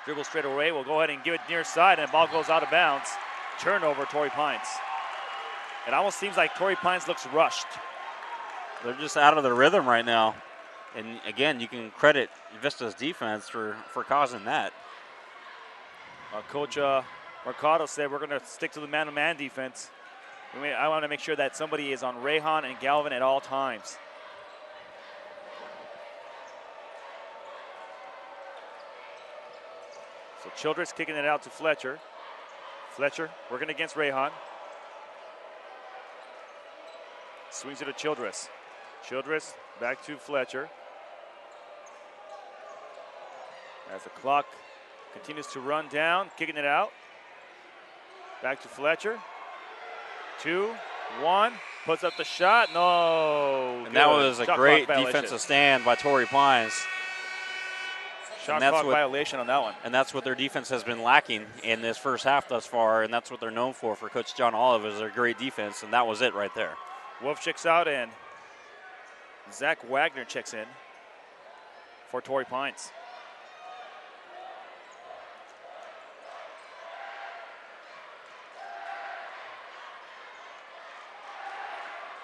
S7: Dribble straight away. We'll go ahead and give it near side, and the ball goes out of bounds. Turnover, Torrey Pines. It almost seems like Torrey Pines looks rushed.
S8: They're just out of their rhythm right now. And again, you can credit Vista's defense for causing that.
S7: Coach Mercado said we're going to stick to the man-to-man defense. I want to make sure that somebody is on Rehan and Galvin at all times. So Childress kicking it out to Fletcher. Fletcher working against Rehan. Swings it to Childress. Childress back to Fletcher. As the clock continues to run down, kicking it out. Back to Fletcher. 2, 1, puts up the shot. No.
S8: And that was a great defensive stand by Torrey Pines.
S7: Shot clock violation on that one.
S8: And that's what their defense has been lacking in this first half thus far, and that's what they're known for Coach John Olive is their great defense, and that was it right there.
S7: Wolf checks out, and Zach Wagner checks in for Torrey Pines.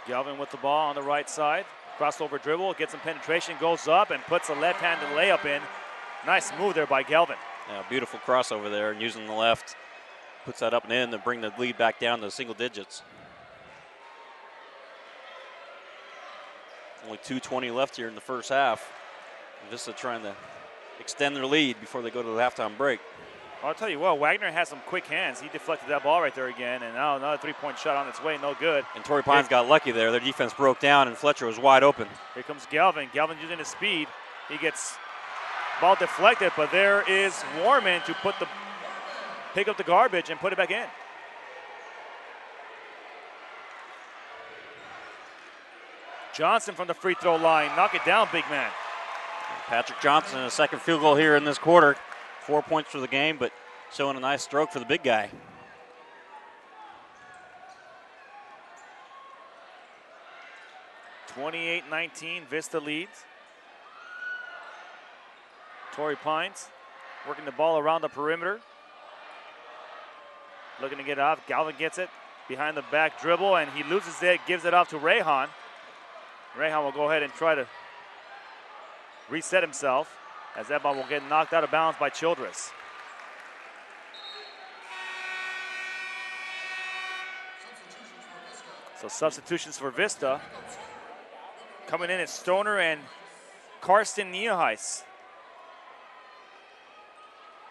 S7: Galvin with the ball on the right side. Crossover dribble, gets some penetration, goes up and puts a left-handed layup in. Nice move there by Galvin.
S8: Yeah, beautiful crossover there and using the left. Puts that up and in to bring the lead back down to single digits. Only 2:20 left here in the first half. Vista trying to extend their lead before they go to the halftime break.
S7: I'll tell you what, Wagner has some quick hands. He deflected that ball right there again, and now another three-point shot on its way, no good.
S8: And Torrey Pines got lucky there. Their defense broke down, and Fletcher was wide open.
S7: Here comes Galvin. Galvin using his speed. He gets ball deflected, but there is Warman to pick up the garbage and put it back in. Johnson from the free throw line. Knock it down, big man.
S8: Patrick Johnson, a second field goal here in this quarter. 4 points for the game, but showing a nice stroke for the big guy.
S7: (28-19), Vista leads. Torrey Pines working the ball around the perimeter. Looking to get off. Galvin gets it behind the back dribble, and he loses it, gives it off to Rehan. Rehan will go ahead and try to reset himself. as that ball will get knocked out of bounds by Childress. So substitutions for Vista. Coming in is Stoner and Karsten Nieheis.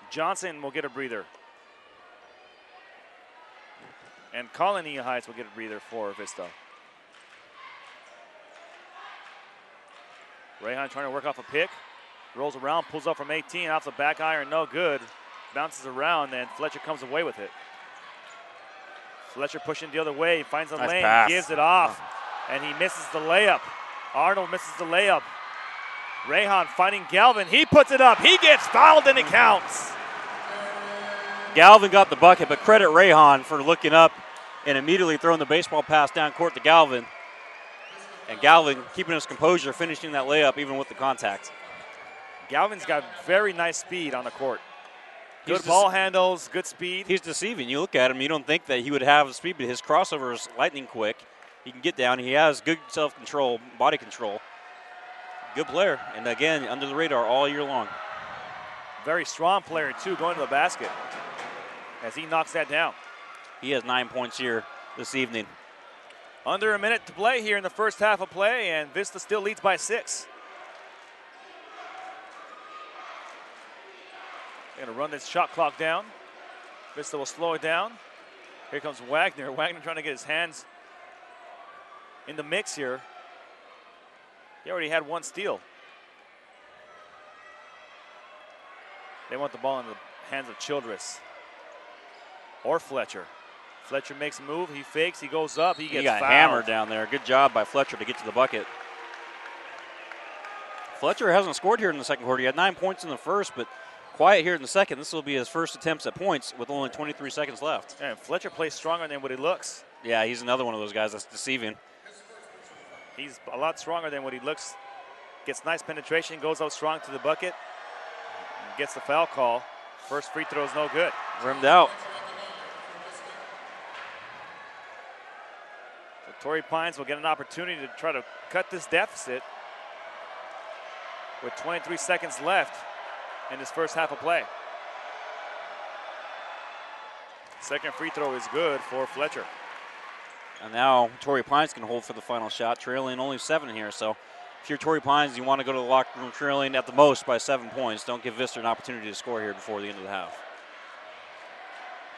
S7: Johnson will get a breather. And Colin Nieheis will get a breather for Vista. Rayhan trying to work off a pick. Rolls around, pulls up from 18, off the back iron, no good. Bounces around, and Fletcher comes away with it. Fletcher pushing the other way, finds the
S8: Nice
S7: lane,
S8: pass.
S7: gives it off, and he misses the layup. Arnold misses the layup. Rayhan fighting Galvin, he puts it up, he gets fouled, and it counts.
S8: Galvin got the bucket, but credit Rayhan for looking up and immediately throwing the baseball pass down court to Galvin. And Galvin keeping his composure, finishing that layup even with the contact.
S7: Galvin's got very nice speed on the court. Good
S8: He's
S7: ball handles, good speed.
S8: He's deceiving. You look at him, you don't think that he would have speed, but his crossover is lightning quick. He can get down. He has good self-control, body control. Good player. And again, under the radar all year long.
S7: Very strong player, too, going to the basket as he knocks that down.
S8: He has 9 points here this evening.
S7: Under a minute to play here in the first half of play, and Vista still leads by 6. They're going to run this shot clock down. Vista will slow it down. Here comes Wagner. Wagner trying to get his hands in the mix here. He already had one steal. They want the ball in the hands of Childress or Fletcher. Fletcher makes a move. He fakes. He goes up. He gets
S8: got
S7: fouled.
S8: hammered down there. Good job by Fletcher to get to the bucket. Fletcher hasn't scored here in the second quarter. He had 9 points in the first, but quiet here in the second. This will be his first attempts at points with only 23 seconds left.
S7: And Fletcher plays stronger than what he looks.
S8: Yeah, he's another one of those guys that's deceiving.
S7: He's a lot stronger than what he looks. Gets nice penetration, goes out strong to the bucket, and gets the foul call. First free throw is no good.
S8: Rimmed out.
S7: So Torrey Pines will get an opportunity to try to cut this deficit with 23 seconds left in this first half of play. Second free throw is good for Fletcher.
S8: And now Torrey Pines can hold for the final shot, trailing only 7 here. So if you're Torrey Pines, you want to go to the locker room trailing at the most by 7 points. Don't give Vista an opportunity to score here before the end of the half.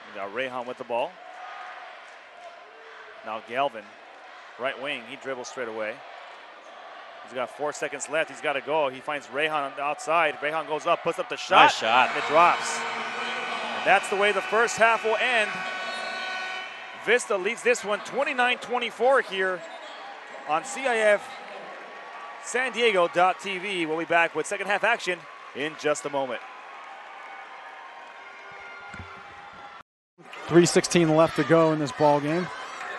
S7: We got Rayhan with the ball. Now Galvin, right wing, he dribbles straight away. He's got 4 seconds left. He's got to go. He finds Rayhan on the outside. Rayhan goes up, puts up the shot.
S8: Nice shot.
S7: And it drops. And that's the way the first half will end. Vista leads this one 29-24 here on CIF San Diego.tv. We'll be back with second half action in just a moment.
S4: 3:16 left to go in this ball game.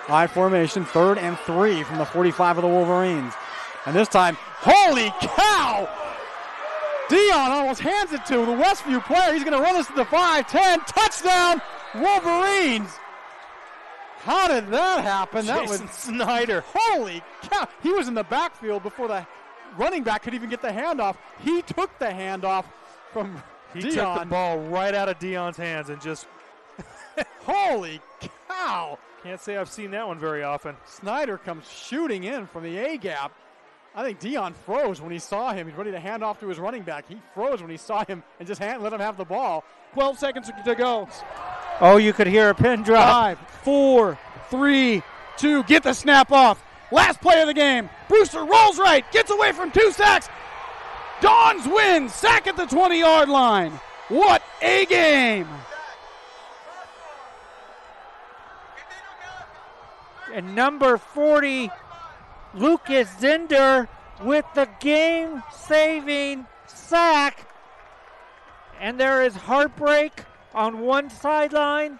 S4: I formation, 3rd and 3 from the 45 of the Wolverines. And this time, holy cow! Dion almost hands it to the Westview player. He's going to run this to the 5-10. Touchdown, Wolverines! How did that happen? That was
S5: Jason Snyder.
S4: Holy cow! He was in the backfield before the running back could even get the handoff. He took the handoff from
S5: He
S4: Dion.
S5: took the ball right out of Dion's hands and just
S4: Holy cow!
S5: can't say I've seen that one very often.
S4: Snyder comes shooting in from the A-gap. I think Dion froze when he saw him. He's ready to hand off to his running back. He froze when he saw him and just let him have the ball. 12 seconds to go.
S6: Oh, you could hear a pin drop.
S4: 5, 4, 3, 2. Get the snap off. Last play of the game. Brewster rolls right. Gets away from 2 sacks. Dons win. Sack at the 20-yard line. What a game.
S6: And number 40, Lucas Zinder with the game-saving sack. And there is heartbreak on one sideline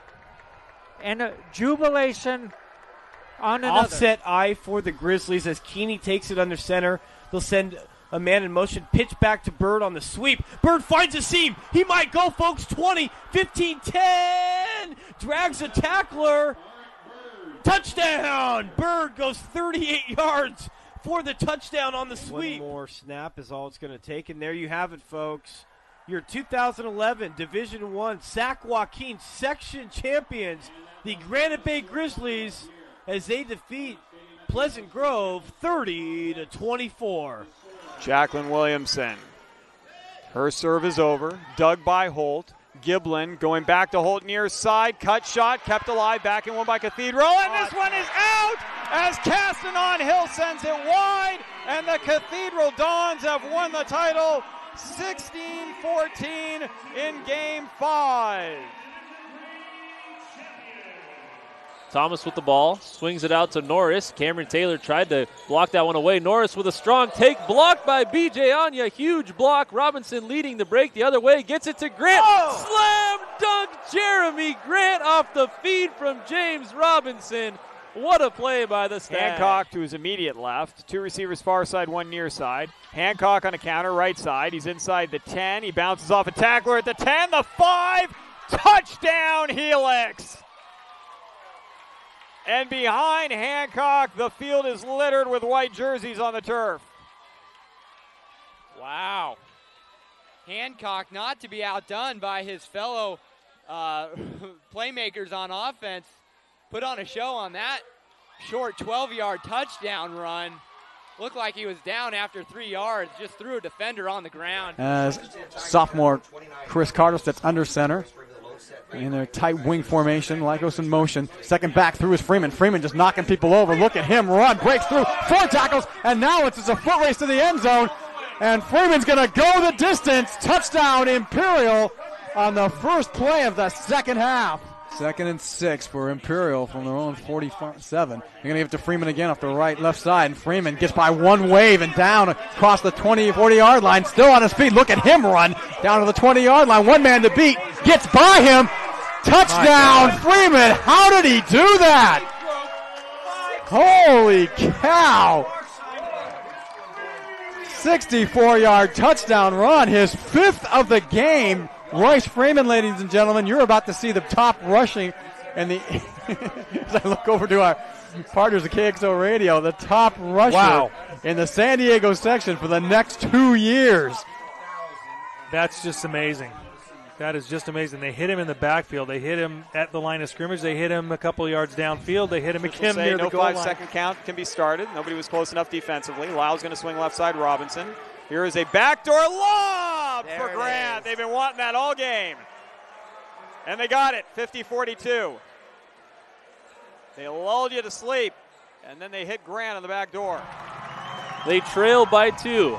S6: and a jubilation on another.
S9: Offset eye for the Grizzlies as Keeney takes it under center. They'll send a man in motion, pitch back to Bird on the sweep. Bird finds a seam. He might go, folks. 20, 15, 10. Drags a tackler. Touchdown! Bird goes 38 yards for the touchdown on the sweep. One more snap is all it's going to take, and there you have it, folks. Your 2011 Division I Sac Joaquin section champions, the Granite Bay Grizzlies, as they defeat Pleasant Grove 30-24.
S10: Jacqueline Williamson. Her serve is over. Dug by Holt. Giblin going back to Holt near side. Cut shot, kept alive. Back in one by Cathedral. And this one is out as Castanon Hill sends it wide. And the Cathedral Dons have won the title 16-14 in Game 5.
S11: Thomas with the ball, swings it out to Norris. Cameron Taylor tried to block that one away. Norris with a strong take, blocked by BJ Anya. Huge block. Robinson leading the break the other way, gets it to Grant. Slam dunk Jeremy Grant off the feed from James Robinson. What a play by the Stag.
S10: Hancock to his immediate left. 2 receivers far side, 1 near side. Hancock on a counter, right side. He's inside the 10. He bounces off a tackler at the 10, the 5. Touchdown, Helix. And behind Hancock, the field is littered with white jerseys on the turf.
S12: Wow. Hancock not to be outdone by his fellow playmakers on offense. Put on a show on that short 12-yard touchdown run. Looked like he was down after 3 yards, just threw a defender on the ground.
S4: As sophomore Chris Carter steps under center. In their tight wing formation, Lycos in motion. Second back through is Freeman. Freeman just knocking people over. Look at him run, breaks through, 4 tackles, and now it's a foot race to the end zone. And Freeman's going to go the distance. Touchdown Imperial on the first play of the second half. 2nd and 6 for Imperial from their own 47. They're going to give it to Freeman again off the left side. And Freeman gets by one wave and down across the 40-yard line. Still on his feet. Look at him run down to the 20-yard line. One man to beat. Gets by him. Touchdown, Freeman. How did he do that? Holy cow. 64-yard touchdown run. His 5th of the game. Royce Freeman, ladies and gentlemen, you're about to see the top rushing, and as I look over to our partners at KXO Radio, the top rusher in the San Diego section for the next 2 years.
S5: That's just amazing. That is just amazing. They hit him in the backfield. They hit him at the line of scrimmage. They hit him a couple yards downfield. They hit him again near the goal line.
S10: No 5-second count can be started. Nobody was close enough defensively. Lyle's going to swing left side. Robinson. Here is a backdoor lob for Grant. They've been wanting that all game. And they got it, 50-42. They lulled you to sleep, and then they hit Grant on the back door.
S11: They trail by 2.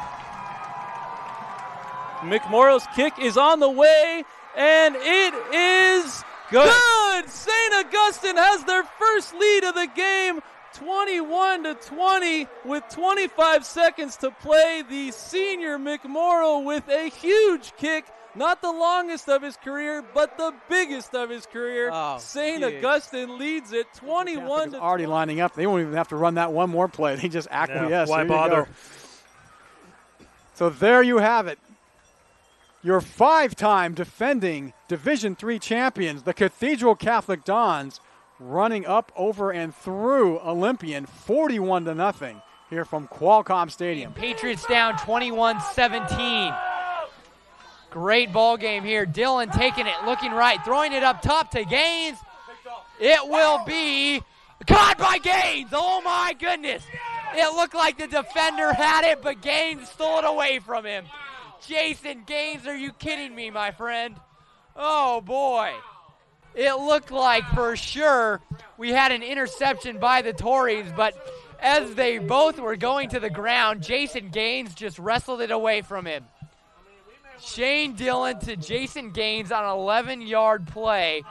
S11: McMorrow's kick is on the way, and it is good. St. Augustine has their first lead of the game, 21-20 with 25 seconds to play. The senior McMorrow with a huge kick, not the longest of his career, but the biggest of his career. St. Augustine leads it 21 to
S4: already lining up. They won't even have to run that one more play. They just acquiesce.
S5: Why bother?
S4: So there you have it. Your 5-time defending Division III champions, the Cathedral Catholic Dons, running up over and through Olympian 41-0 here from Qualcomm Stadium.
S12: Patriots down 21-17. Great ball game here. Dillon taking it, looking right, throwing it up top to Gaines. It will be caught by Gaines. Oh my goodness. It looked like the defender had it, but Gaines stole it away from him. Jason Gaines, are you kidding me, my friend? Oh boy. It looked like for sure we had an interception by the Torreys, but as they both were going to the ground, Jason Gaines just wrestled it away from him. Shane Dillon to Jason Gaines on an 11-yard play.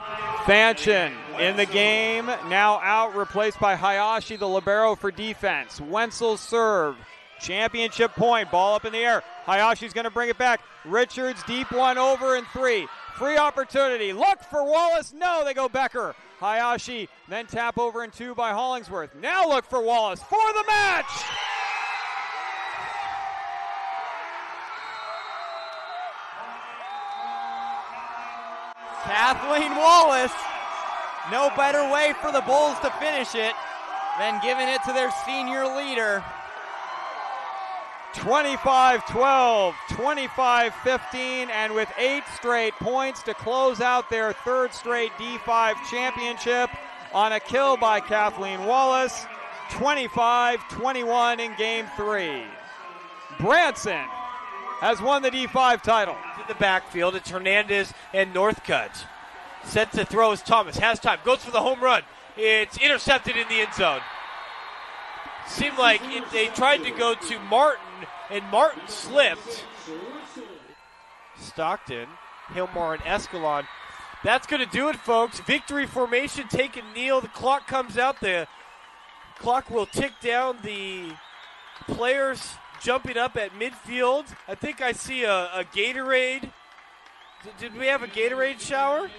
S10: Fanchen in the game, now out, replaced by Hayashi, the libero for defense. Wenzel serve, championship point, ball up in the air. Hayashi's going to bring it back. Richards, deep one, over and 3. Free opportunity, look for Wallace, no, they go Becker. Hayashi, then tap over and 2 by Hollingsworth. Now look for Wallace for the match.
S12: Kathleen Wallace, no better way for the Bulls to finish it than giving it to their senior leader.
S10: 25-12, 25-15, and with 8 straight points to close out their 3rd straight D5 championship on a kill by Kathleen Wallace, 25-21 in Game 3. Branson has won the D5 title.
S9: To the backfield, it's Hernandez and Northcutt. Set to throw is Thomas, has time, goes for the home run. It's intercepted in the end zone. Seemed like they tried to go to Martin, and Martin slipped. Stockton, Hilmar, and Escalon. That's going to do it, folks. Victory formation, take a kneel. The clock comes out. The clock will tick down. The players jumping up at midfield. I think I see a Gatorade. Did we have a Gatorade shower?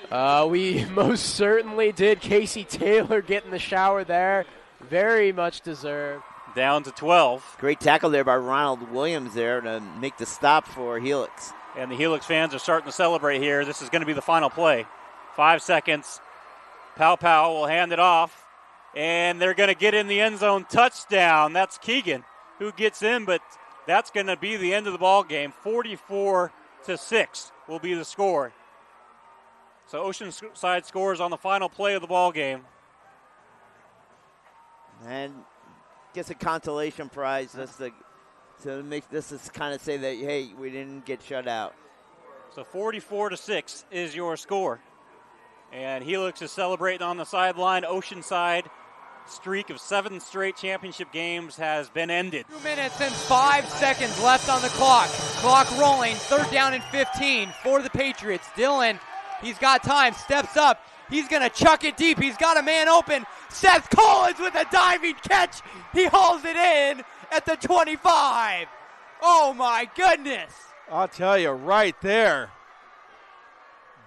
S13: We most certainly did. Casey Taylor getting the shower there. Very much deserved.
S8: Down to 12.
S14: Great tackle there by Ronald Williams there to make the stop for Helix.
S8: And the Helix fans are starting to celebrate here. This is going to be the final play. 5 seconds. Pow will hand it off. And they're going to get in the end zone. Touchdown. That's Keegan who gets in, but that's going to be the end of the ball game. 44-6 will be the score. So Oceanside scores on the final play of the ball game.
S14: And gets a consolation prize just to make this is kind of say that, hey, we didn't get shut out.
S8: So 44-6 is your score. And Helix is celebrating on the sideline. Oceanside streak of 7 straight championship games has been ended.
S12: 2 minutes and 5 seconds left on the clock. Clock rolling, 3rd down and 15 for the Patriots. Dylan, he's got time, steps up. He's going to chuck it deep. He's got a man open. Seth Collins with a diving catch. He hauls it in at the 25. Oh, my goodness.
S4: I'll tell you right there.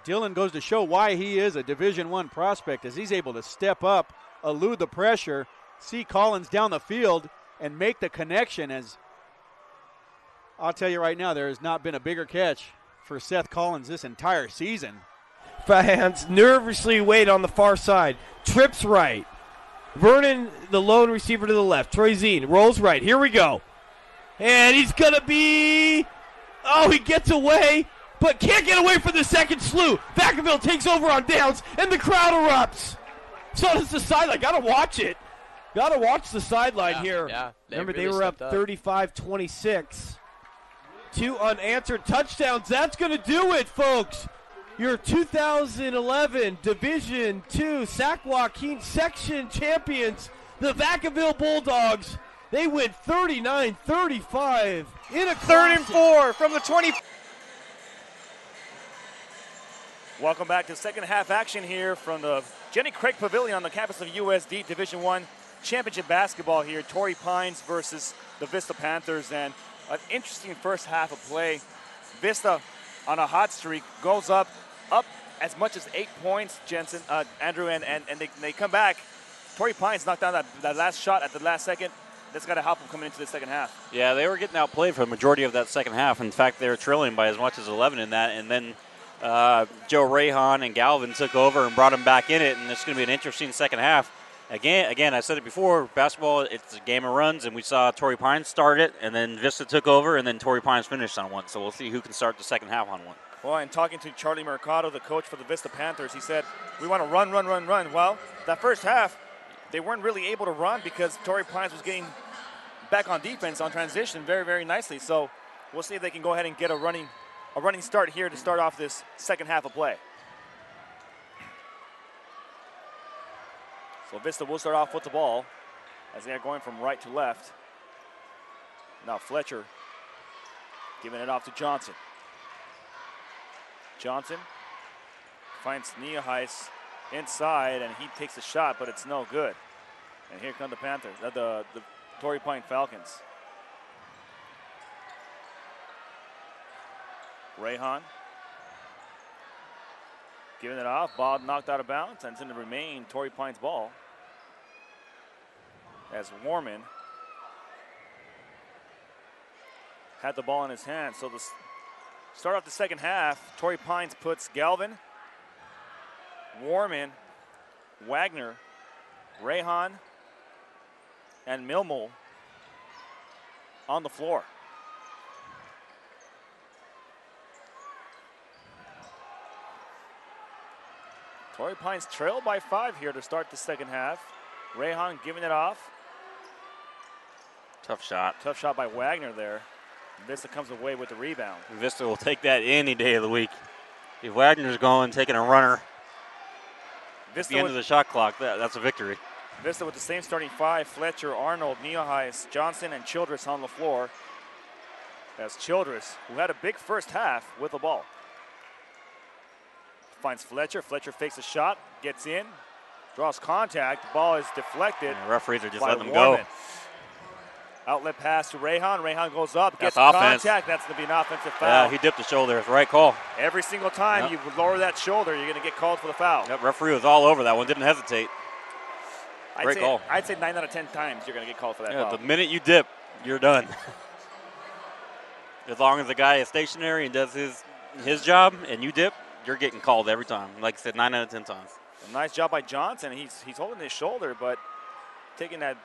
S4: Dylan goes to show why he is a Division I prospect as he's able to step up, elude the pressure, see Collins down the field, and make the connection. As I'll tell you right now, there has not been a bigger catch for Seth Collins this entire season.
S9: Fans nervously wait on the far side. Trips right. Vernon, the lone receiver to the left. Troy Zine rolls right. Here we go. And he's going to be... Oh, he gets away, but can't get away from the second slew. Vacaville takes over on downs, and the crowd erupts. So does the sideline. Got to watch it. Got to watch the sideline here.
S13: Yeah,
S9: Remember,
S13: really
S9: they were up
S13: stepped
S9: 35-26. 2 unanswered touchdowns. That's going to do it, folks. Your 2011 Division II Sac Joaquin Section champions, the Vacaville Bulldogs. They win 39-35 in a
S7: 3rd and 4 from the 20. Welcome back to second half action here from the Jenny Craig Pavilion on the campus of USD Division I Championship basketball here. Torrey Pines versus the Vista Panthers, and an interesting first half of play. Vista on a hot streak goes up as much as 8 points, Andrew, and they come back. Torrey Pines knocked down that last shot at the last second. That's got to help them coming into the second half.
S8: Yeah, they were getting outplayed for the majority of that second half. In fact, they were trailing by as much as 11 in that, and then Joe Rayhan and Galvin took over and brought them back in it, and it's going to be an interesting second half. Again, I said it before, basketball, it's a game of runs, and we saw Torrey Pines start it, and then Vista took over, and then Torrey Pines finished on one. So we'll see who can start the second half on one.
S7: Well, and talking to Charlie Mercado, the coach for the Vista Panthers, he said, we want to run. Well, that first half, they weren't really able to run because Torrey Pines was getting back on defense on transition very, very nicely. So we'll see if they can go ahead and get a running start here to start off this second half of play. So Vista will start off with the ball as they are going from right to left. Now Fletcher giving it off to Johnson. Johnson finds Nieheis inside, and he takes a shot, but it's no good. And here come the Panthers, the Torrey Pine Falcons. Rayhan giving it off. Ball knocked out of bounds, and it's going to remain Torrey Pine's ball as Warman had the ball in his hand. So the start off the second half, Torrey Pines puts Galvin, Warman, Wagner, Rayhan, and Milmo on the floor. Torrey Pines trail by 5 here to start the second half. Rayhan giving it off.
S8: Tough shot.
S7: Tough shot by Wagner there. Vista comes away with the rebound.
S8: Vista will take that any day of the week. If Wagner's going, taking a runner at the end of the shot clock, that's a victory.
S7: Vista with the same starting 5, Fletcher, Arnold, Neoheis, Johnson, and Childress on the floor. As Childress, who had a big first half with the ball. Finds Fletcher. Fletcher fakes a shot, gets in, draws contact. The ball is deflected.
S8: Yeah, referees are just letting them go.
S7: Outlet pass to Rayhan. Rayhan goes up, gets
S8: offense.
S7: contact. That's going to be an offensive foul.
S8: Yeah, he dipped the shoulder. It's the right call.
S7: Every single time you lower that shoulder, you're going to get called for the foul.
S8: Yep, referee was all over that one. Didn't hesitate. Great call.
S7: I'd say 9 out of 10 times you're going to get called for that foul.
S8: The minute you dip, you're done. As long as the guy is stationary and does his job and you dip, you're getting called every time. Like I said, 9 out of 10 times.
S7: A nice job by Johnson. He's holding his shoulder, but taking that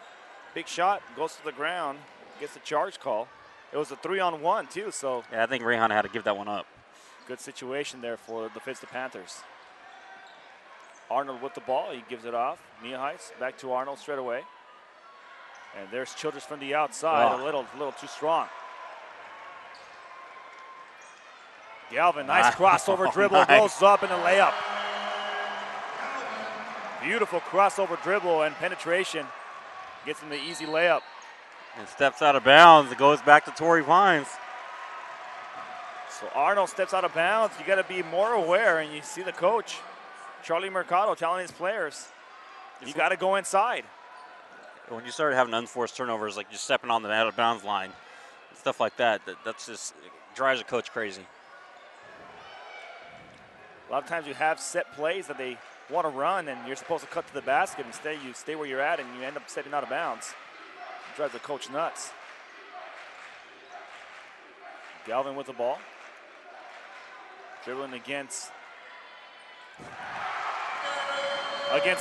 S7: big shot, goes to the ground, gets the charge call. It was a 3-on-1 too, so.
S8: Yeah, I think Rayhan had to give that one up.
S7: Good situation there for the Vista Panthers. Arnold with the ball, he gives it off. Neoheis back to Arnold straight away. And there's Childress from the outside, a little too strong. Galvin, nice crossover dribble, goes up in a layup. Beautiful crossover dribble and penetration. Gets him the easy layup.
S8: And steps out of bounds. It goes back to Torrey Pines.
S7: So Arnold steps out of bounds. You got to be more aware, and you see the coach, Charlie Mercado, telling his players, you got to go inside.
S8: When you start having unforced turnovers, like just stepping on the out of bounds line, stuff like that, that's just drives a coach crazy.
S7: A lot of times you have set plays that they want to run, and you're supposed to cut to the basket. Instead, you stay where you're at, and you end up stepping out of bounds. It drives the coach nuts. Galvin with the ball. Dribbling against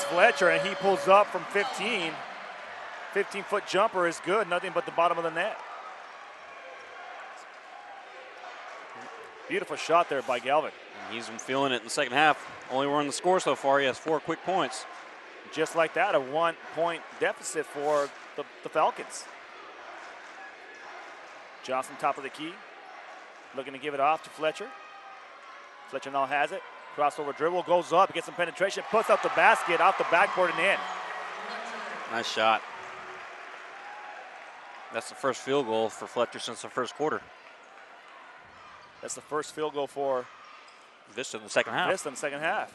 S7: Fletcher, and he pulls up from 15. 15-foot jumper is good, nothing but the bottom of the net. Beautiful shot there by Galvin.
S8: And he's been feeling it in the second half. Only run the score so far. He has 4 quick points.
S7: Just like that, a 1-point deficit for the Falcons. Johnson top of the key. Looking to give it off to Fletcher. Fletcher now has it. Crossover dribble, goes up, gets some penetration, puts out the basket, off the backboard and in.
S8: Nice shot. That's the first field goal for Fletcher since the first quarter.
S7: That's the first field goal for
S8: Vista in the second half.
S7: Vista in the second half.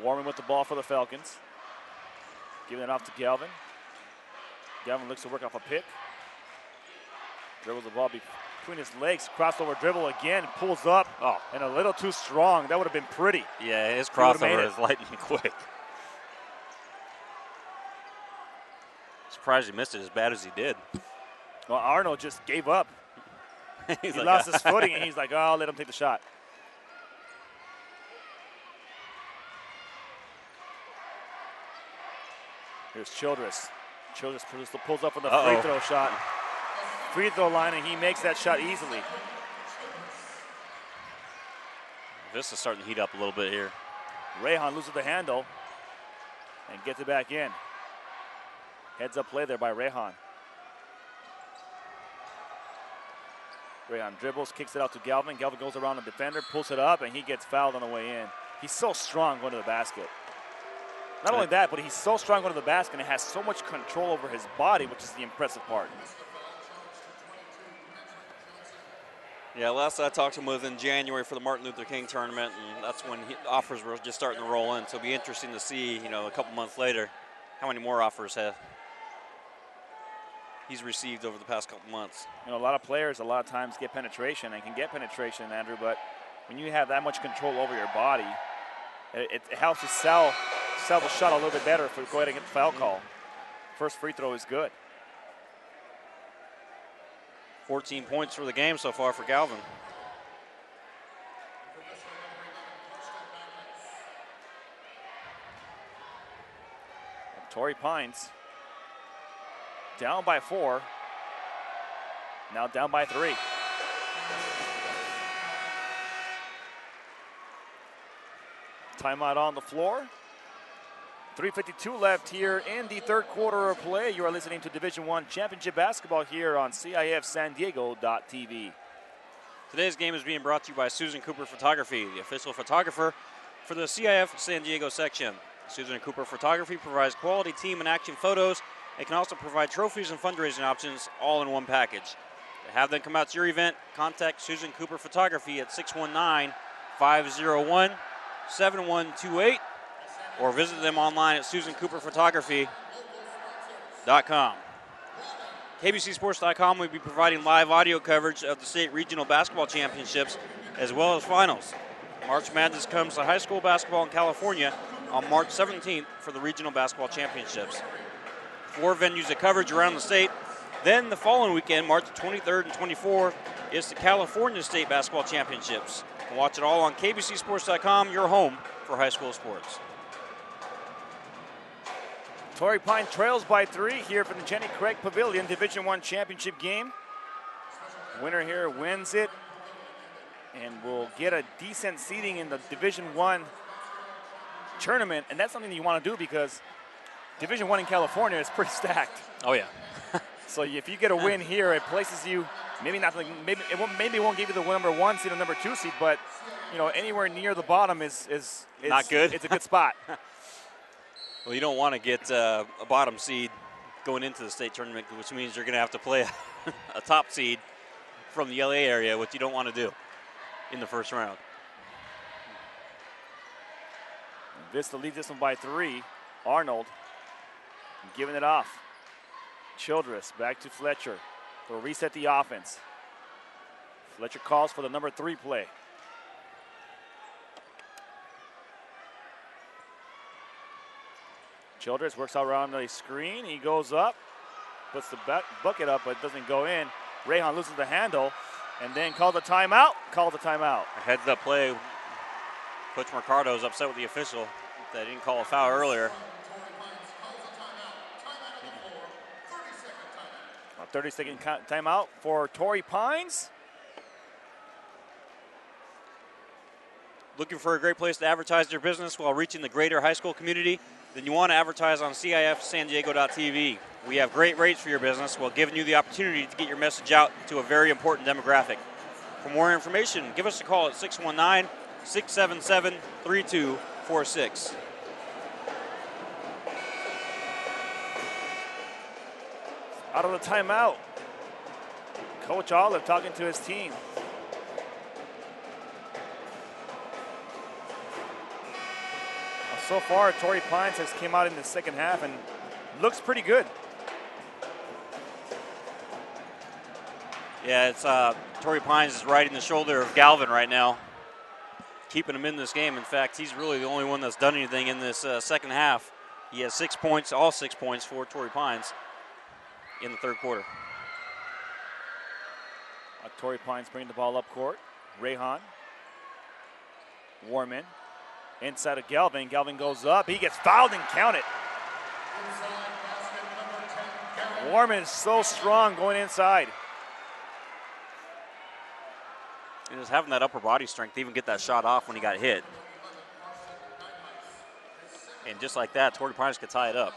S7: Warming with the ball for the Falcons. Giving it off to Galvin. Galvin looks to work off a pick. Dribbles the ball between his legs. Crossover dribble again. Pulls up. Oh, and a little too strong. That would have been pretty.
S8: Yeah, his crossover is lightning quick. Surprised he missed it as bad as he did.
S7: Well, Arnold just gave up. He
S8: like,
S7: lost his footing, and he's like, oh, I'll let him take the shot. Here's Childress. Childress pulls up on the free throw shot. Free throw line, and he makes that shot easily.
S8: This is starting to heat up a little bit here.
S7: Rayhan loses the handle and gets it back in. Heads up play there by Rayhan. Rayhan dribbles, kicks it out to Galvin. Galvin goes around the defender, pulls it up, and he gets fouled on the way in. He's so strong going to the basket. Not only that, but he's so strong going to the basket and has so much control over his body, which is the impressive part.
S8: Yeah, last I talked to him was in January for the Martin Luther King tournament, and that's when offers were just starting to roll in. So it'll be interesting to see, a couple months later, how many more offers he's received over the past couple months.
S7: A lot of players a lot of times get penetration and can get penetration, Andrew, but when you have that much control over your body, it helps you sell the shot a little bit better if we go ahead and get the foul call. First free throw is good.
S8: 14 points for the game so far for Galvin.
S7: Torrey Pines down by 4, now down by 3. Timeout on the floor. 3:52 left here in the third quarter of play. You are listening to Division I Championship Basketball here on CIF San Diego.tv.
S8: Today's game is being brought to you by Susan Cooper Photography, the official photographer for the CIF San Diego section. Susan Cooper Photography provides quality team and action photos and can also provide trophies and fundraising options all in one package. To have them come out to your event, contact Susan Cooper Photography at 619-501-7128 or visit them online at susancooperphotography.com. KBCSports.com will be providing live audio coverage of the state regional basketball championships as well as finals. March Madness comes to high school basketball in California on March 17th for the regional basketball championships. 4 venues of coverage around the state. Then the following weekend, March 23rd and 24th, is the California State Basketball Championships. You can watch it all on KBCSports.com, your home for high school sports.
S7: Torrey Pine trails by 3 here from the Jenny Craig Pavilion Division I championship game. Winner here wins it and will get a decent seeding in the Division I tournament, and that's something you want to do because Division I in California is pretty stacked.
S8: Oh yeah.
S7: So if you get a win here, it places you maybe not maybe it won't give you the number 1 seed or number 2 seed, but anywhere near the bottom is
S8: not good.
S7: It's a good spot.
S8: Well, you don't want to get a bottom seed going into the state tournament, which means you're going to have to play a top seed from the LA area, which you don't want to do in the first round.
S7: Vista leads this one by 3. Arnold giving it off. Childress back to Fletcher. They'll reset the offense. Fletcher calls for the number 3 play. Childress works out around the screen. He goes up, puts the bucket up, but doesn't go in. Rayhan loses the handle and then calls a timeout. Calls a timeout.
S8: A heads-up play. Coach Mercado's upset with the official. They didn't call a foul earlier.
S7: A 30-second timeout for Torrey Pines.
S8: Looking for a great place to advertise your business while reaching the greater high school community? Then you want to advertise on CIF San Diego.tv. We have great rates for your business while giving you the opportunity to get your message out to a very important demographic. For more information, give us a call at 619-677-3246.
S7: Out of the timeout. Coach Olive talking to his team. So far, Torrey Pines has came out in the second half and looks pretty good.
S8: Yeah, it's Torrey Pines is riding the shoulder of Galvin right now, keeping him in this game. In fact, he's really the only one that's done anything in this second half. He has 6 points, all 6 points for Torrey Pines in the third quarter.
S7: Torrey Pines bringing the ball up court. Rayhan. Warman. Inside of Galvin. Galvin goes up. He gets fouled and counted. Warman is so strong going inside.
S8: And just having that upper body strength to even get that shot off when he got hit. And just like that, Torrey Pines could tie it up.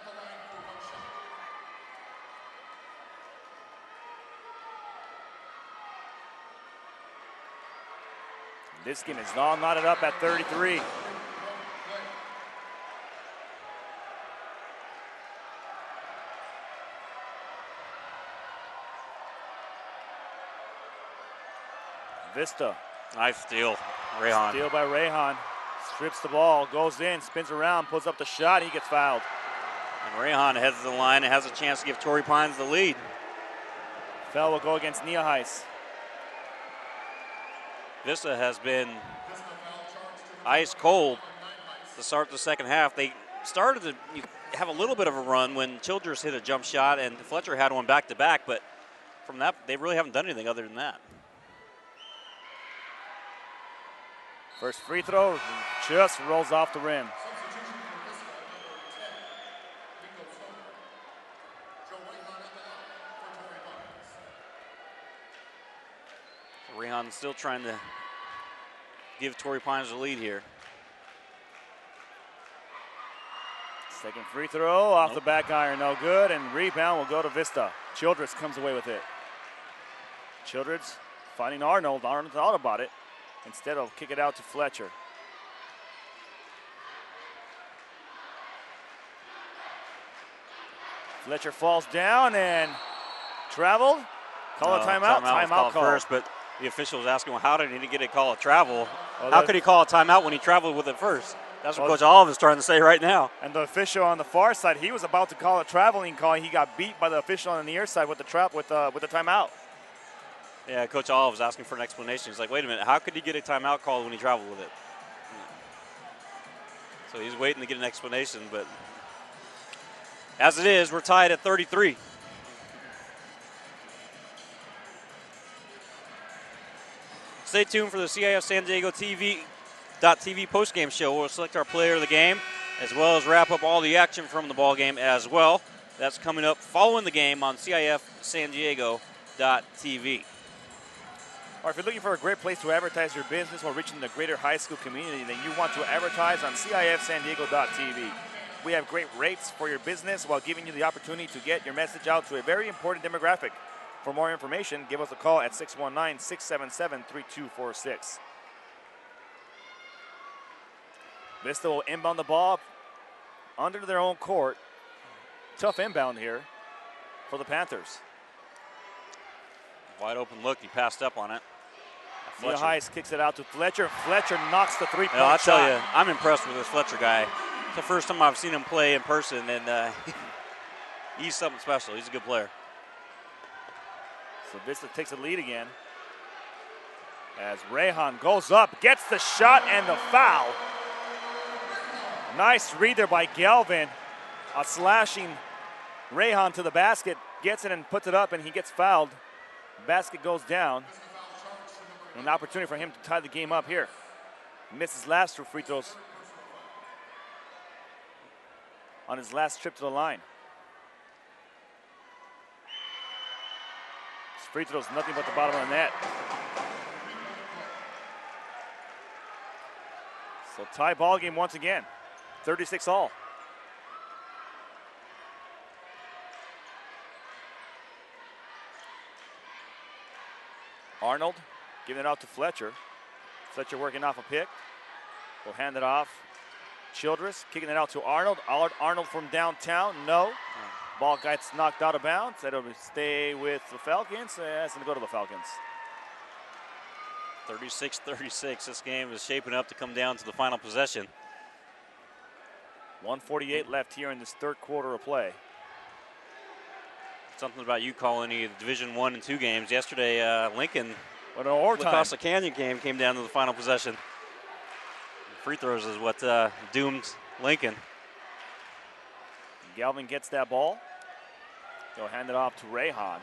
S7: This game is all knotted up at 33. Vista.
S8: Nice steal, Rayhan.
S7: Steal by Rayhan. Strips the ball, goes in, spins around, puts up the shot, he gets fouled.
S8: And Rayhan heads to the line and has a chance to give Torrey Pines the lead.
S7: Foul will go against Nia
S8: Vista has been ice cold to start the second half. They started to have a little bit of a run when Childress hit a jump shot and Fletcher had one back to back, but from that, they really haven't done anything other than that.
S7: First free throw just rolls off the rim.
S8: Rayhan still trying to give Torrey Pines the lead here.
S7: Second free throw off the back iron, no good, and rebound will go to Vista. Childress comes away with it. Childress finding Arnold. Arnold thought about it. Instead of kick it out to Fletcher. Fletcher falls down and traveled. Call a timeout. Timeout call
S8: first, but the official was asking, well, how did he get a call a travel?
S7: Well,
S8: how could he call a timeout when he traveled with it first? That's what Coach Olive is trying to say right now.
S7: And the official on the far side, he was about to call a traveling call. He got beat by the official on the near side with the timeout.
S8: Yeah, Coach Olive was asking for an explanation. He's like, wait a minute, how could he get a timeout called when he traveled with it? So he's waiting to get an explanation, but as it is, we're tied at 33. Stay tuned for the CIF San Diego TV postgame show. We'll select our player of the game, as well as wrap up all the action from the ball game as well. That's coming up following the game on CIF San Diego.tv.
S7: Or if you're looking for a great place to advertise your business while reaching the greater high school community, then you want to advertise on CIF San Diego.tv. We have great rates for your business while giving you the opportunity to get your message out to a very important demographic. For more information, give us a call at 619-677-3246. Vista will inbound the ball under their own court. Tough inbound here for the Panthers.
S8: Wide open look, he passed up on it.
S7: Nia Heiss kicks it out to Fletcher. Fletcher knocks the three-point
S8: I'll
S7: shot.
S8: tell you, I'm impressed with this Fletcher guy. It's the first time I've seen him play in person, and he's something special. He's a good player.
S7: So Vista takes the lead again. As Rehan goes up, gets the shot and the foul. Nice read there by Galvin. A slashing Rehan to the basket, gets it and puts it up, and he gets fouled. Basket goes down. An opportunity for him to tie the game up here. Misses last two free throws on his last trip to the line. His free throws nothing but the bottom of the net. So tie ball game once again. 36 all. Arnold giving it out to Fletcher. Fletcher working off a pick. Will hand it off. Childress kicking it out to Arnold. Arnold from downtown, no. Ball gets knocked out of bounds. That'll stay with the Falcons. It's going to go to the Falcons.
S8: 36-36. This game is shaping up to come down to the final possession.
S7: 1:48 left here in this third quarter of play.
S8: Something about you calling any of the Division I and II games. Yesterday, Lincoln,
S7: what an overtime.
S8: across the Canyon game came down to the final possession. Free throws is what doomed Lincoln.
S7: Galvin gets that ball. They'll hand it off to Rehan.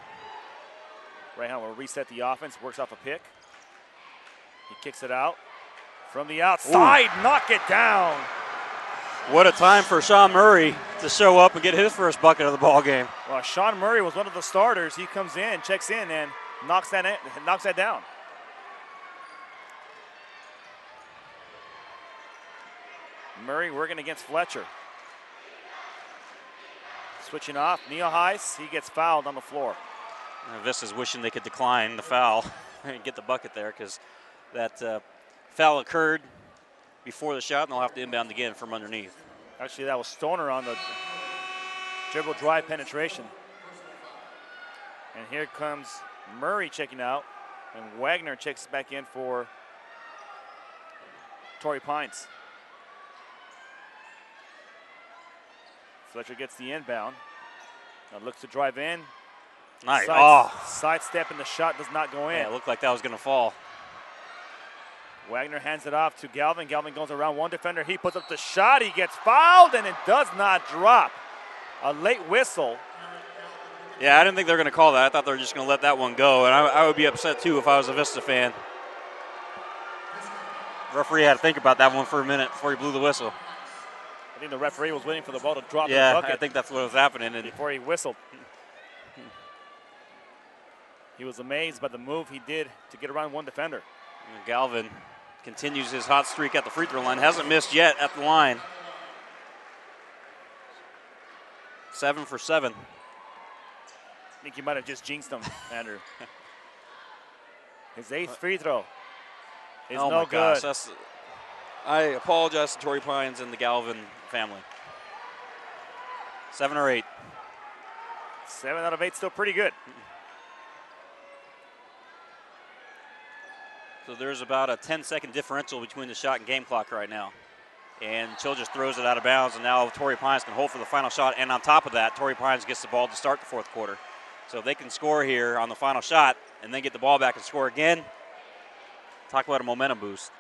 S7: Rehan will reset the offense, works off a pick. He kicks it out from the outside. Ooh. Knock it down.
S8: What a time for Sean Murray to show up and get his first bucket of the ball game.
S7: Well, Sean Murray was one of the starters. He comes in, checks in, and knocks that down. Murray working against Fletcher. Switching off, Nia Heiss, he gets fouled on the floor.
S8: Vista's wishing they could decline the foul and get the bucket there because that foul occurred before the shot, and they'll have to inbound again from underneath.
S7: Actually, that was Stoner on the dribble drive penetration. And here comes Murray checking out, and Wagner checks back in for Torrey Pines. Fletcher gets the inbound. Now looks to drive in.
S8: Nice.
S7: Sidestep, and the shot does not go in.
S8: Yeah, it looked like that was going to fall.
S7: Wagner hands it off to Galvin. Galvin goes around one defender. He puts up the shot. He gets fouled, and it does not drop. A late whistle.
S8: Yeah, I didn't think they were going to call that. I thought they were just going to let that one go, and I would be upset, too, if I was a Vista fan. The referee had to think about that one for a minute before he blew the whistle.
S7: I think the referee was waiting for the ball to drop in the
S8: Yeah,
S7: bucket.
S8: I think that's what was happening. And
S7: before he whistled. He was amazed by the move he did to get around one defender.
S8: Galvin continues his hot streak at the free throw line. Hasn't missed yet at the line. 7 for 7.
S7: I think you might have just jinxed him, Andrew. His 8th free throw is
S8: oh
S7: no
S8: my gosh,
S7: good.
S8: I apologize to Torrey Pines and the Galvin family. 7 or 8.
S7: 7 out of 8, still pretty good.
S8: So there's about a 10-second differential between the shot and game clock right now. And Chill just throws it out of bounds, and now Torrey Pines can hold for the final shot. And on top of that, Torrey Pines gets the ball to start the fourth quarter. So if they can score here on the final shot and then get the ball back and score again, talk about a momentum boost.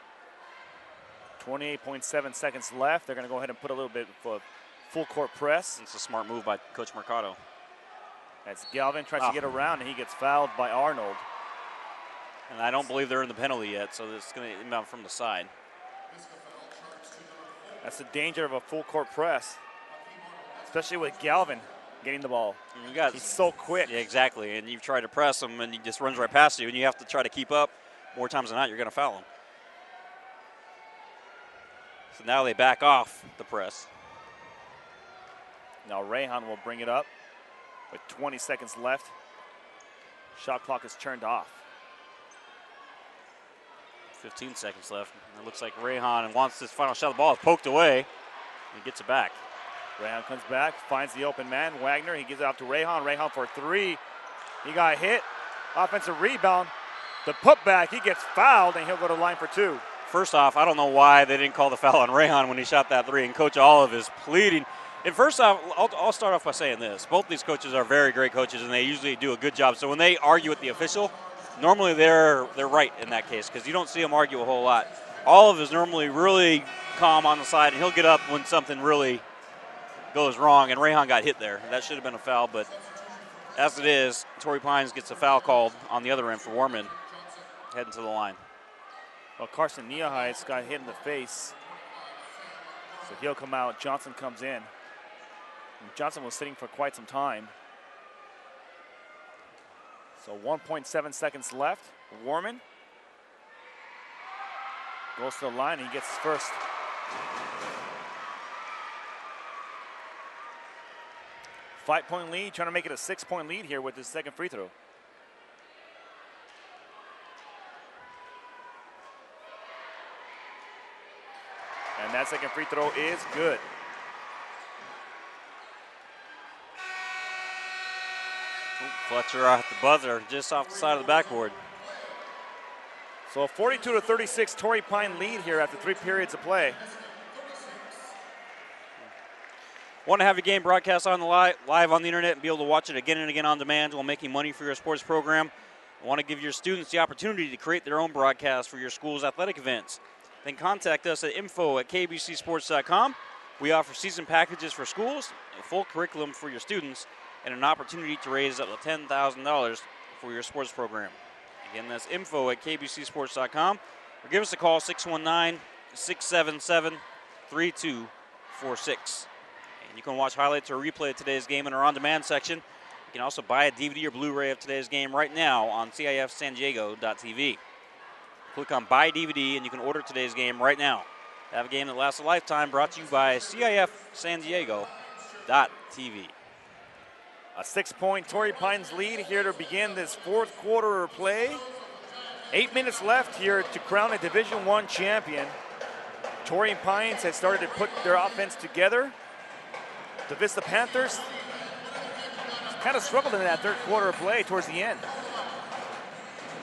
S7: 28.7 seconds left. They're going to go ahead and put a little bit of full court press.
S8: It's a smart move by Coach Mercado.
S7: As Galvin tries to get around, and he gets fouled by Arnold.
S8: And I don't believe they're in the penalty yet, so it's going to inbound from the side.
S7: That's the danger of a full court press, especially with Galvin getting the ball. He's so quick.
S8: Yeah, exactly. And you try to press him, and he just runs right past you, and you have to try to keep up. More times than not, you're going to foul him. So now they back off the press.
S7: Now Rayhan will bring it up with 20 seconds left. Shot clock is turned off.
S8: 15 seconds left. It looks like Rayhan wants this final shot. The ball is poked away. And he gets it back.
S7: Rayhan comes back, finds the open man, Wagner. He gives it out to Rayhan. Rayhan for 3. He got hit. Offensive rebound. The putback, he gets fouled, and he'll go to the line for 2.
S8: First off, I don't know why they didn't call the foul on Rayhan when he shot that 3, and Coach Olive is pleading. And first off, I'll start off by saying this. Both these coaches are very great coaches, and they usually do a good job. So when they argue with the official, normally they're right in that case because you don't see them argue a whole lot. Olive is normally really calm on the side, and he'll get up when something really goes wrong, and Rayhan got hit there. That should have been a foul, but as it is, Torrey Pines gets a foul called on the other end for Warman heading to the line.
S7: Well, Carson Neaheiz got hit in the face, so he'll come out. Johnson comes in. And Johnson was sitting for quite some time. So 1.7 seconds left. Warman goes to the line. He gets his first. 5-point lead, trying to make it a 6-point lead here with his second free throw. And that second free throw is good.
S8: Fletcher off the buzzer, just off the side of the backboard.
S7: So a 42-36 Torrey Pine lead here after 3 periods of play.
S8: Want to have your game broadcast on the live on the internet and be able to watch it again and again on demand while making money for your sports program? I want to give your students the opportunity to create their own broadcast for your school's athletic events. Then contact us at info@kbcsports.com. We offer season packages for schools, a full curriculum for your students, and an opportunity to raise up to $10,000 for your sports program. Again, that's info@kbcsports.com. Or give us a call, 619-677-3246. And you can watch highlights or replay of today's game in our on-demand section. You can also buy a DVD or Blu-ray of today's game right now on CIFSanDiego.tv. Click on Buy DVD and you can order today's game right now. Have a game that lasts a lifetime, brought to you by CIFSanDiego.tv.
S7: A 6-point Torrey Pines lead here to begin this fourth quarter of play. 8 minutes left here to crown a Division I champion. Torrey Pines has started to put their offense together. The Vista Panthers kind of struggled in that third quarter of play towards the end.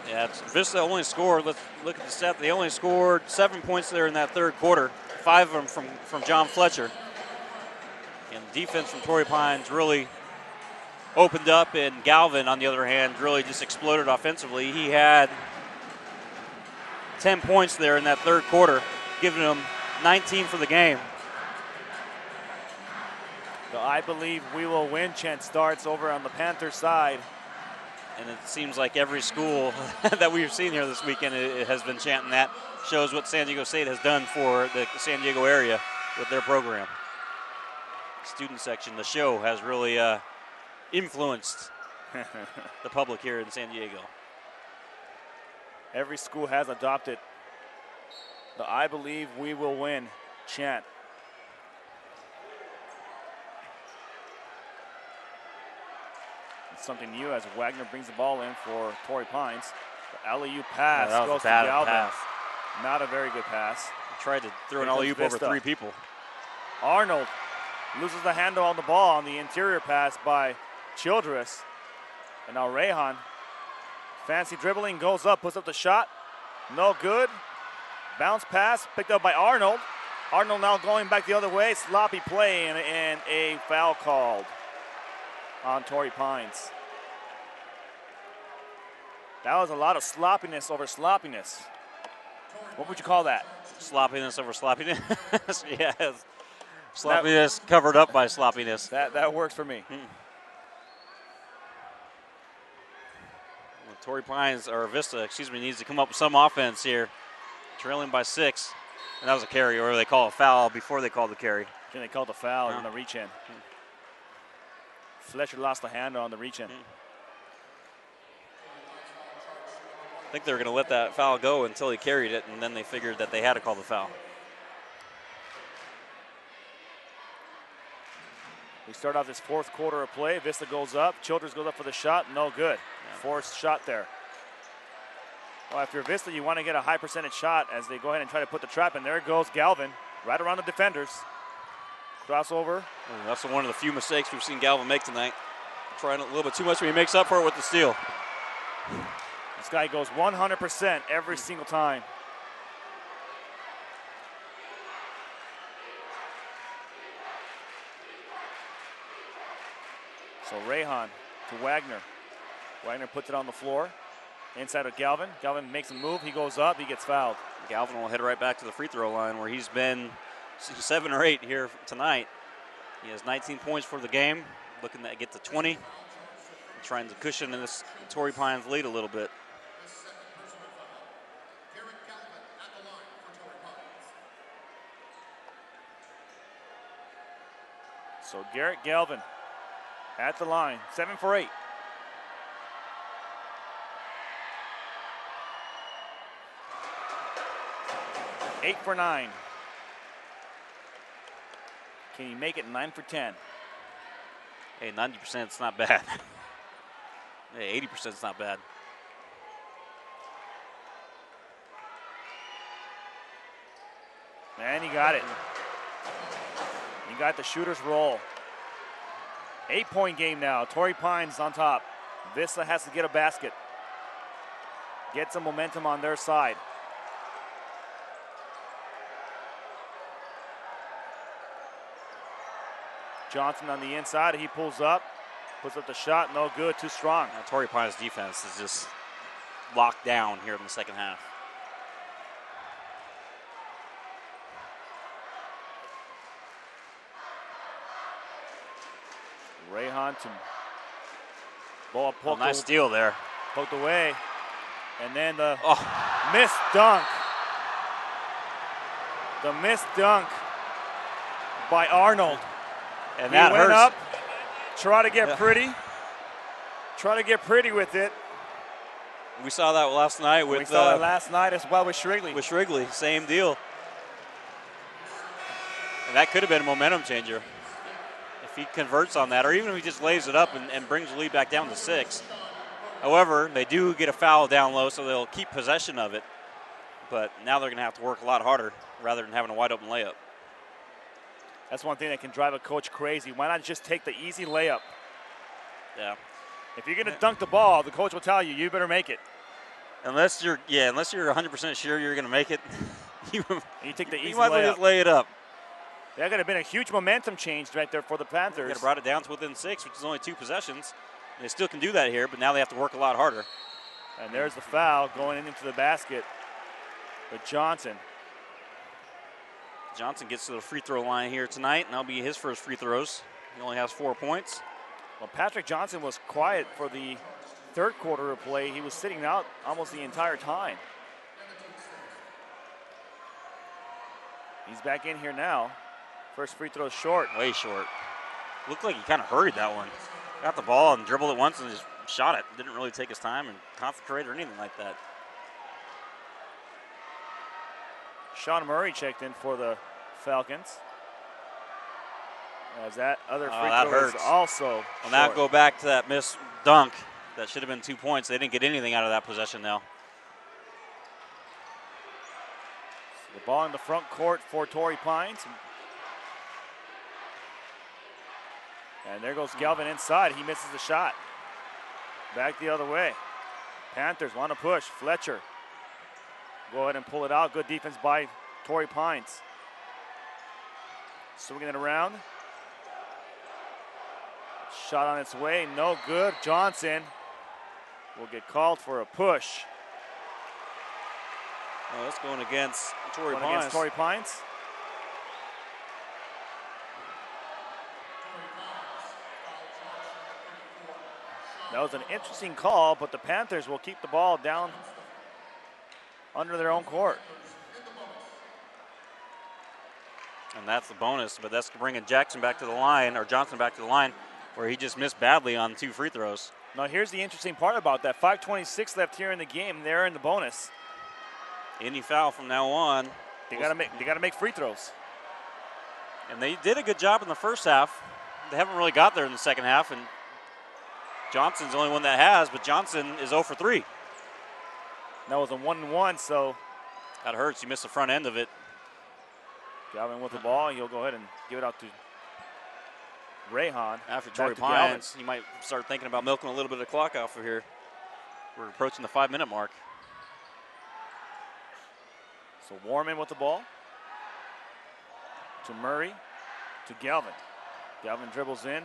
S8: Yeah, Vista only scored, let's look at the stat, they only scored 7 points there in that third quarter, 5 of them from John Fletcher. And the defense from Torrey Pines really opened up, and Galvin, on the other hand, really just exploded offensively. He had 10 points there in that third quarter, giving him 19 for the game.
S7: The I believe we will win chant starts over on the Panther side.
S8: And it seems like every school that we've seen here this weekend it has been chanting that. Shows what San Diego State has done for the San Diego area with their program. Student section, the show has really influenced the public here in San Diego.
S7: Every school has adopted the I believe we will win chant. something new as Wagner brings the ball in for Torrey Pines. The alley-oop pass
S8: that was
S7: goes
S8: a
S7: to
S8: bad
S7: Galvin.
S8: pass.
S7: Not a very good pass.
S8: He tried to throw an
S7: Here comes
S8: alley-oop over
S7: Vista.
S8: 3 people.
S7: Arnold loses the handle on the ball on the interior pass by Childress. And now Rehan, fancy dribbling, goes up, puts up the shot. No good. Bounce pass picked up by Arnold. Arnold now going back the other way. Sloppy play and a foul called on Torrey Pines. That was a lot of sloppiness over sloppiness. What would you call that?
S8: Sloppiness over sloppiness. Yes. Sloppiness covered up by sloppiness.
S7: That works for me.
S8: Well, Torrey Pines, or Vista, needs to come up with some offense here. Trailing by 6. And that was a carry, or they call a foul before they called the carry.
S7: They called the foul on the reach-in. Fletcher lost the handle on the reach-in.
S8: I think they were going to let that foul go until he carried it, and then they figured that they had to call the foul.
S7: We start off this fourth quarter of play. Vista goes up. Childress goes up for the shot. No good. Forced shot there. Well, if you're Vista, you want to get a high percentage shot as they go ahead and try to put the trap in. There goes Galvin, right around the defenders. Crossover.
S8: That's one of the few mistakes we've seen Galvin make tonight. Trying a little bit too much, but he makes up for it with the steal.
S7: This guy goes 100% every single time. So Rehan to Wagner. Wagner puts it on the floor. Inside of Galvin. Galvin makes a move. He goes up. He gets fouled.
S8: Galvin will head right back to the free throw line where he's been 7 or 8 here tonight. He has 19 points for the game. Looking to get to 20. Trying to cushion in this Torrey Pines lead a little bit.
S7: So Garrett Galvin at the line, 7 for 8. Eight for 9. Can he make it 9 for 10?
S8: Hey, 90% is not bad. Hey, 80% is not bad.
S7: And he got it. He got the shooter's roll. 8-point game now. Torrey Pines on top. Vista has to get a basket. Get some momentum on their side. Johnson on the inside. He pulls up. Puts up the shot. No good. Too strong.
S8: Now, Torrey Pines' defense is just locked down here in the second half.
S7: Rehan to ball poked.
S8: Nice steal there.
S7: Poked away. And then the missed dunk. The missed dunk by Arnold.
S8: And
S7: he
S8: that
S7: went
S8: hurts.
S7: up, try to get pretty. Try to get pretty with it.
S8: We saw that last night with.
S7: We saw that last night as well with Shrigley.
S8: With Shrigley, same deal. And that could have been a momentum changer if he converts on that, or even if he just lays it up and brings the lead back down to 6. However, they do get a foul down low, so they'll keep possession of it. But now they're going to have to work a lot harder rather than having a wide open layup.
S7: That's one thing that can drive a coach crazy. Why not just take the easy layup?
S8: Yeah.
S7: If you're going to dunk the ball, the coach will tell you, you better make it.
S8: Unless you're 100% sure you're going to make it,
S7: you take the easy
S8: you might as well
S7: layup.
S8: just lay it up.
S7: That could have been a huge momentum change right there for the Panthers.
S8: They could have brought it down to within 6, which is only 2 possessions. And they still can do that here, but now they have to work a lot harder.
S7: And there's the foul going into the basket with Johnson.
S8: Johnson gets to the free throw line here tonight, and that'll be his first free throws. He only has 4 points.
S7: Well, Patrick Johnson was quiet for the third quarter of play. He was sitting out almost the entire time. He's back in here now. First free throw short.
S8: Way short. Looked like he kind of hurried that one. Got the ball and dribbled it once and just shot it. Didn't really take his time and concentrate or anything like that.
S7: Sean Murray checked in for the Falcons. As that other free throw is also
S8: I'll now go back to that missed dunk. That should have been 2 points. They didn't get anything out of that possession now.
S7: The ball in the front court for Torrey Pines. And there goes Galvin inside. He misses the shot. Back the other way. Panthers want to push. Fletcher. Go ahead and pull it out. Good defense by Torrey Pines. Swinging it around. Shot on its way. No good. Johnson will get called for a push.
S8: Oh, that's going against Torrey
S7: Going
S8: Pines.
S7: against Torrey Pines. That was an interesting call, but the Panthers will keep the ball down under their own court.
S8: And that's the bonus, but that's bringing Jackson back to the line, or Johnson back to the line, where he just missed badly on 2 free throws.
S7: Now here's the interesting part about that. 5:26 left here in the game. They're in the bonus.
S8: Any foul from now on.
S7: They gotta make free throws.
S8: And they did a good job in the first half. They haven't really got there in the second half, and Johnson's the only one that has, but Johnson is 0 for 3.
S7: That was a 1-1, so
S8: that hurts. You missed the front end of it.
S7: Galvin with the ball. He'll go ahead and give it out to Rayhan.
S8: After Torrey Pines, you might start thinking about milking a little bit of clock off of here. We're approaching the 5-minute mark.
S7: So Warman with the ball. To Murray. To Galvin. Galvin dribbles in.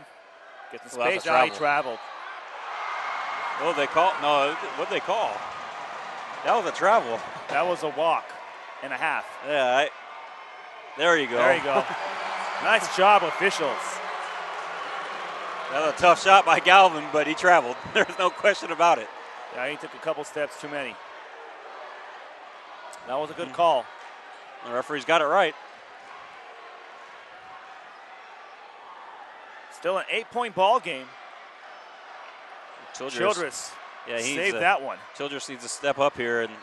S7: Gets the space. He traveled.
S8: Oh, they call? No, what'd they call? That was a travel.
S7: That was a walk and a half.
S8: Yeah, there you go.
S7: There you go. Nice job, officials.
S8: That was a tough shot by Galvin, but he traveled. There's no question about it.
S7: Yeah, he took a couple steps too many. That was a good call.
S8: The referee's got it right.
S7: Still an 8-point ball game. Childress saved that one.
S8: Childress needs to step up here. And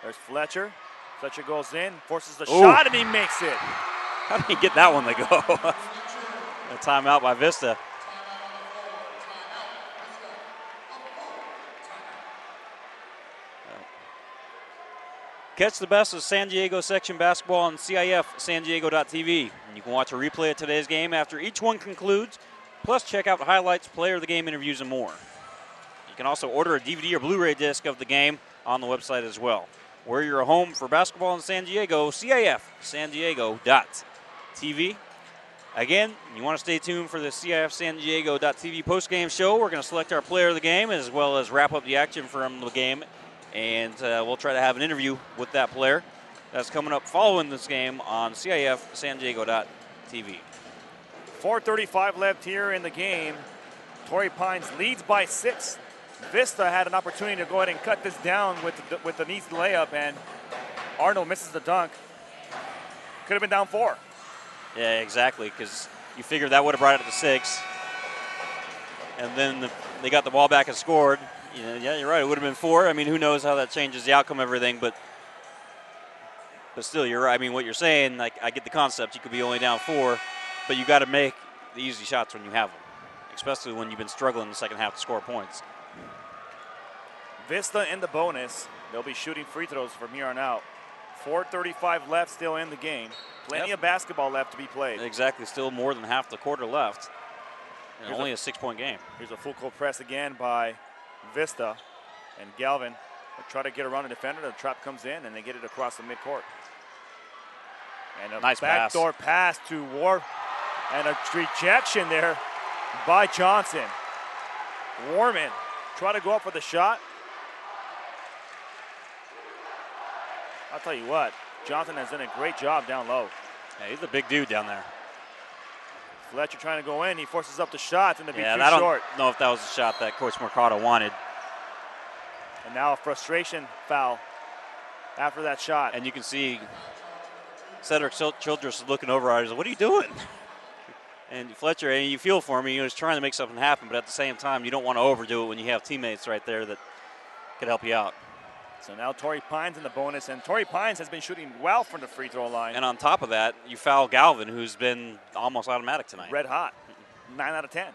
S7: there's Fletcher. Fletcher goes in, forces the shot, and he makes it.
S8: How did he get that one to go? A timeout by Vista. Catch the best of San Diego section basketball on CIF San Diego.tv. And you can watch a replay of today's game after each one concludes. Plus, check out the highlights, player of the game interviews, and more. You can also order a DVD or Blu-ray disc of the game on the website as well. We're your home for basketball in San Diego, CIF San Diego.tv. Again, you want to stay tuned for the CIF San Diego.tv postgame show. We're going to select our player of the game as well as wrap up the action from the game. And we'll try to have an interview with that player. That's coming up following this game on CIF San Diego.tv.
S7: 4:35 left here in the game. Torrey Pines leads by 6. Vista had an opportunity to go ahead and cut this down with an easy layup, and Arnold misses the dunk. Could have been down 4.
S8: Yeah, exactly, because you figured that would have brought it to 6. And then they got the ball back and scored. Yeah, you're right. It would have been 4. I mean, who knows how that changes the outcome of everything, but still, you're right. I mean, what you're saying, like, I get the concept. You could be only down 4, but you got to make the easy shots when you have them, especially when you've been struggling in the second half to score points.
S7: Vista in the bonus. They'll be shooting free throws from here on out. 4:35 left still in the game. Plenty of basketball left to be played.
S8: Exactly. Still more than half the quarter left. And only a 6-point game.
S7: Here's a full court press again by Vista. And Galvin will try to get around the defender. The trap comes in, and they get it across the midcourt. And a
S8: nice
S7: backdoor pass to War. And a rejection there by Johnson. Warman try to go up for the shot. I'll tell you what, Johnson has done a great job down low.
S8: Yeah, he's a big dude down there.
S7: Fletcher trying to go in. He forces up the shot and to be too short.
S8: I don't know if that was the shot that Coach Mercado wanted.
S7: And now a frustration foul after that shot.
S8: And you can see Cedric Childress is looking over at us. What are you doing? And Fletcher, and you feel for him, he was trying to make something happen, but at the same time, you don't want to overdo it when you have teammates right there that could help you out.
S7: So now Torrey Pines in the bonus, and Torrey Pines has been shooting well from the free throw line.
S8: And on top of that, you foul Galvin, who's been almost automatic tonight.
S7: Red hot, 9 out of 10.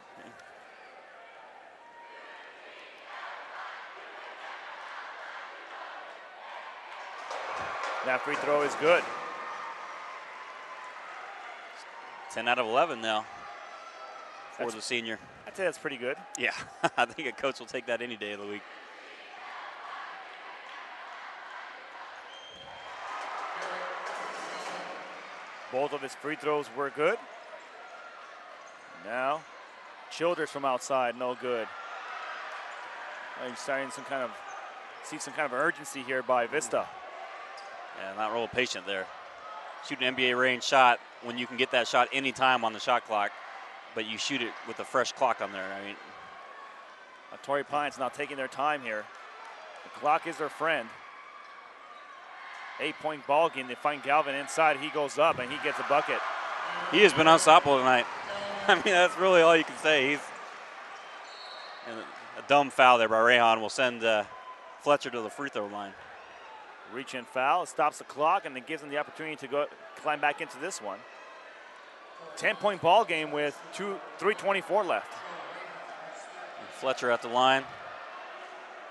S7: That free throw is good.
S8: 10 out of 11 now for the senior.
S7: I'd say that's pretty good.
S8: Yeah, I think a coach will take that any day of the week.
S7: Both of his free throws were good. Now, Childers from outside, no good. He's starting see some kind of urgency here by Vista.
S8: Yeah, not real patient there. Shoot an NBA range shot when you can get that shot anytime on the shot clock, but you shoot it with a fresh clock on there. I mean,
S7: Torrey Pines now taking their time here. The clock is their friend. 8-point ball game. They find Galvin inside. He goes up and he gets a bucket.
S8: he has been unstoppable tonight. I mean, that's really all you can say. And a dumb foul there by Rayhan will send Fletcher to the free throw line.
S7: Reach and foul, stops the clock, and then gives him the opportunity to go climb back into this one. 10-point ball game with 3:24 left.
S8: Fletcher at the line.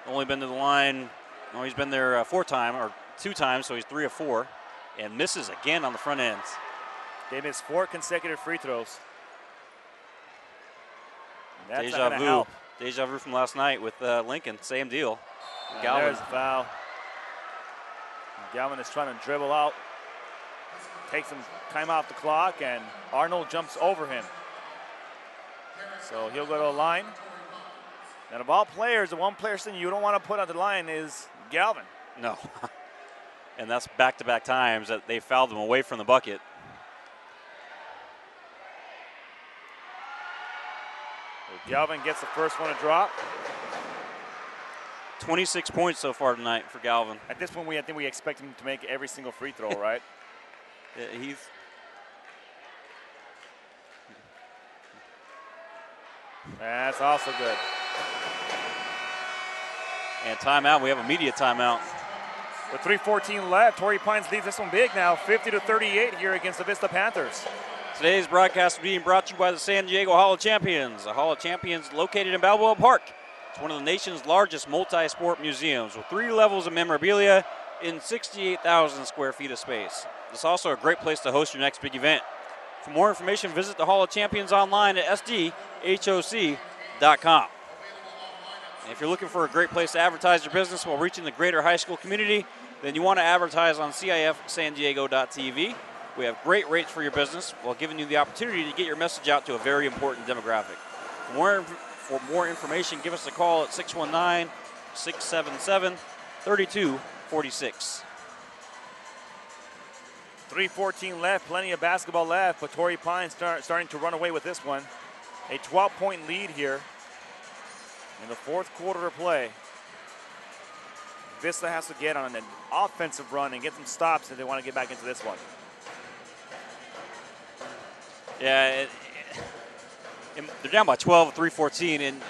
S8: Only been to the line, well, he's been there 2 times, so he's 3 of 4, and misses again on the front ends.
S7: They missed 4 consecutive free throws. That's
S8: Deja
S7: not gonna
S8: vu.
S7: help.
S8: Deja vu from last night with Lincoln. Same deal.
S7: And
S8: Galvin.
S7: there's the foul. Galvin is trying to dribble out. Takes some time off the clock, and Arnold jumps over him. So he'll go to the line. And of all players, the one person you don't want to put on the line is Galvin.
S8: No. And that's back-to-back times that they fouled him away from the bucket.
S7: Galvin gets the first one to drop.
S8: 26 points so far tonight for Galvin.
S7: At this point, I think we expect him to make every single free throw, right?
S8: Yeah,
S7: That's also good.
S8: And timeout. We have a media timeout.
S7: With 3:14 left, Torrey Pines leads this one big now, 50-38 here against the Vista Panthers.
S8: Today's broadcast is being brought to you by the San Diego Hall of Champions. The Hall of Champions located in Balboa Park. It's one of the nation's largest multi-sport museums with 3 levels of memorabilia in 68,000 square feet of space. It's also a great place to host your next big event. For more information, visit the Hall of Champions online at sdhoc.com. And if you're looking for a great place to advertise your business while reaching the greater high school community, then you want to advertise on CIFSanDiego.tv. We have great rates for your business while giving you the opportunity to get your message out to a very important demographic. For more information, give us a call at 619-677-3246.
S7: 3:14 left, plenty of basketball left, but Torrey Pines starting to run away with this one. A 12-point lead here in the 4th quarter of play. Vista has to get on an offensive run and get some stops if they want to get back into this one.
S8: Yeah, they're down by 12, 3:14, and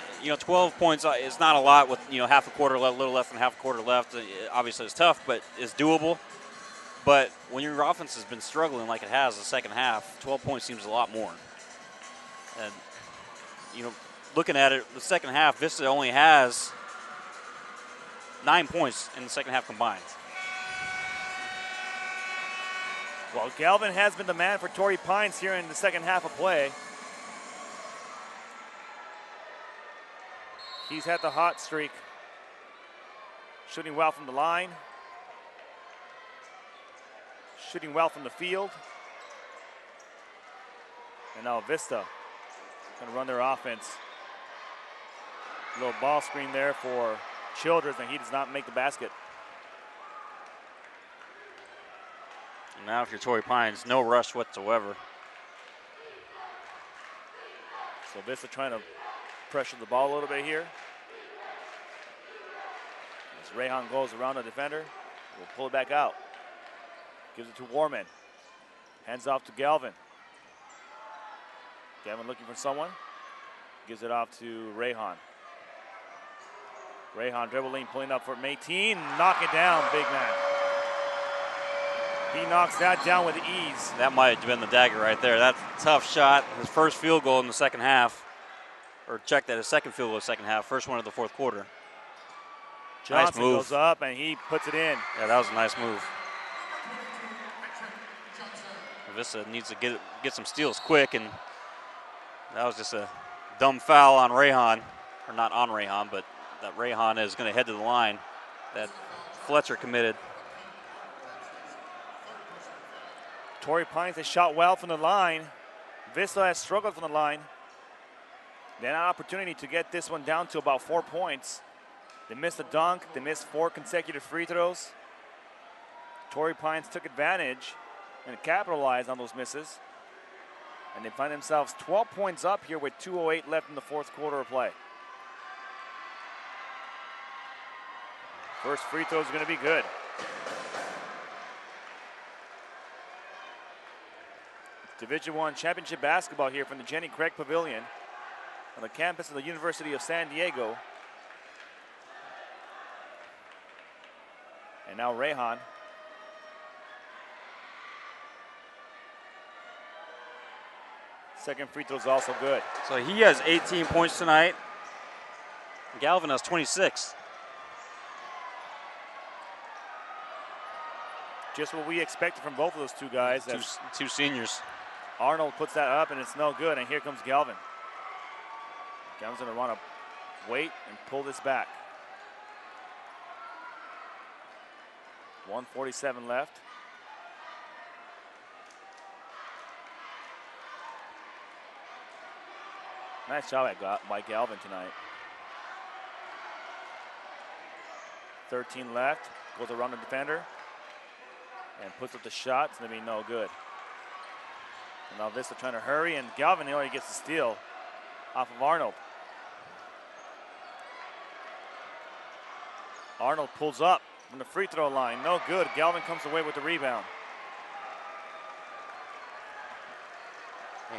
S8: 12 points is not a lot with half a quarter left, a little less than half a quarter left. Obviously, it's tough, but it's doable. But when your offense has been struggling like it has the second half, 12 points seems a lot more. And looking at it, the second half, Vista only has 9 points in the second half combined.
S7: Well, Galvin has been the man for Torrey Pines here in the second half of play. He's had the hot streak. Shooting well from the line. Shooting well from the field. And now Vista going to run their offense. A little ball screen there for Childers, and he does not make the basket.
S8: And now if you're Torrey Pines, no rush whatsoever.
S7: So Vista trying to pressure the ball a little bit here. As Rayhan goes around the defender, we'll pull it back out. Gives it to Warman. Hands off to Galvin. Galvin looking for someone. Gives it off to Rayhan. Rayhan dribbling, pulling up for Mateen. Knock it down, big man. He knocks that down with ease.
S8: That might have been the dagger right there. That's a tough shot. His first field goal in the second half. Or check that, his second field goal in the second half. First one of the 4th quarter.
S7: Johnson
S8: nice move.
S7: Goes up and he puts it in.
S8: Yeah, that was a nice move. Vista needs to get some steals quick, and that was just a dumb foul on Rayhan, or not on Rayhan, but that Rayhan is going to head to the line that Fletcher committed.
S7: Torrey Pines has shot well from the line. Vista has struggled from the line. They had an opportunity to get this one down to about 4 points. They missed a dunk. They missed 4 consecutive free throws. Torrey Pines took advantage and capitalized on those misses. And they find themselves 12 points up here with 2:08 left in the fourth quarter of play. First free throw is going to be good. Division I championship basketball here from the Jenny Craig Pavilion on the campus of the University of San Diego. And now Rayhan. Second free throw is also good.
S8: So he has 18 points tonight. Galvin has 26.
S7: Just what we expected from both of those two guys.
S8: Two seniors.
S7: Arnold puts that up, and it's no good, and here comes Galvin. Galvin's going to want to wait and pull this back. 1:47 left. Nice job by Galvin tonight. 13 left, goes around the defender, and puts up the shot. It's going to be no good. And now Vista trying to hurry, and Galvin already gets the steal off of Arnold. Arnold pulls up from the free throw line. No good. Galvin comes away with the rebound.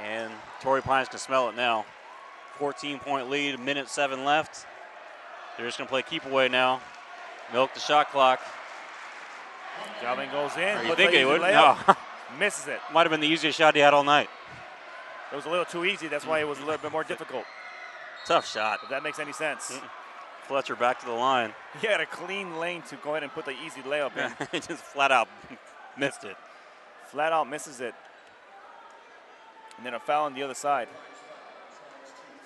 S8: And Torrey Pines can smell it now. 14-point lead, 1:07 left. They're just going to play keep away now. Milk the shot clock.
S7: Galvin goes in.
S8: You think he would?
S7: No.
S8: No.
S7: Misses it.
S8: Might have been the easiest shot he had all night.
S7: It was a little too easy. That's why it was a little bit more difficult.
S8: Tough shot.
S7: If that makes any sense.
S8: Fletcher back to the line.
S7: He had a clean lane to go ahead and put the easy layup in.
S8: He just flat out missed it.
S7: Flat out misses it. And then a foul on the other side.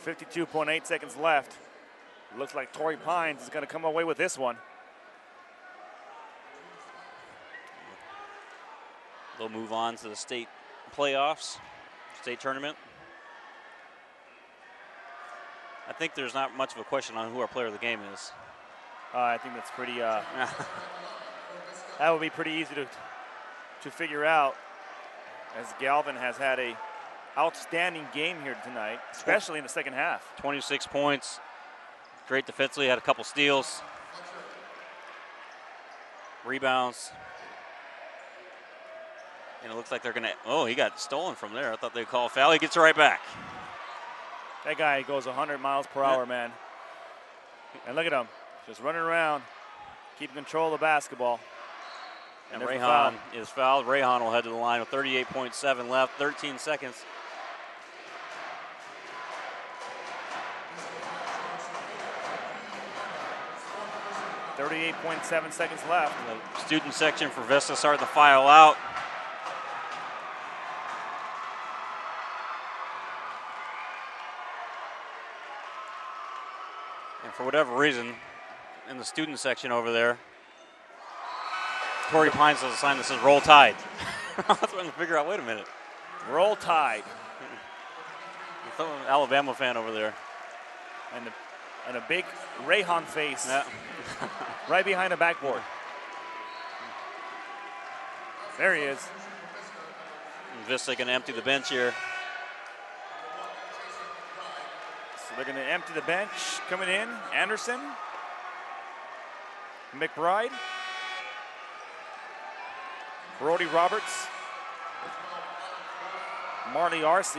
S7: 52.8 seconds left. Looks like Torrey Pines is going to come away with this one.
S8: They'll move on to the state playoffs, state tournament. I think there's not much of a question on who our player of the game is.
S7: I think that's pretty, that would be pretty easy to figure out, as Galvin has had a outstanding game here tonight, especially in the second half.
S8: 26 points, great defensively, had a couple steals, rebounds. And it looks like they're going to, oh, he got stolen from there. I thought they'd call a foul. He gets it right back.
S7: That guy goes 100 miles per hour, man. And look at him, just running around, keeping control of the basketball.
S8: And Rayhan is fouled. Rayhan will head to the line with 38.7 left, 13 seconds.
S7: .7 seconds left.
S8: The student section for Vista starting to file out. And for whatever reason, in the student section over there, Torrey Pines has a sign that says Roll Tide. I was trying to figure out, wait a minute.
S7: Roll Tide.
S8: Some Alabama fan over there.
S7: And a big Rayhan face.
S8: Yeah.
S7: Right behind the backboard. There he is.
S8: And Vista going to empty the bench here.
S7: So they're going to empty the bench. Coming in, Anderson, McBride, Brody Roberts, Marley Arce,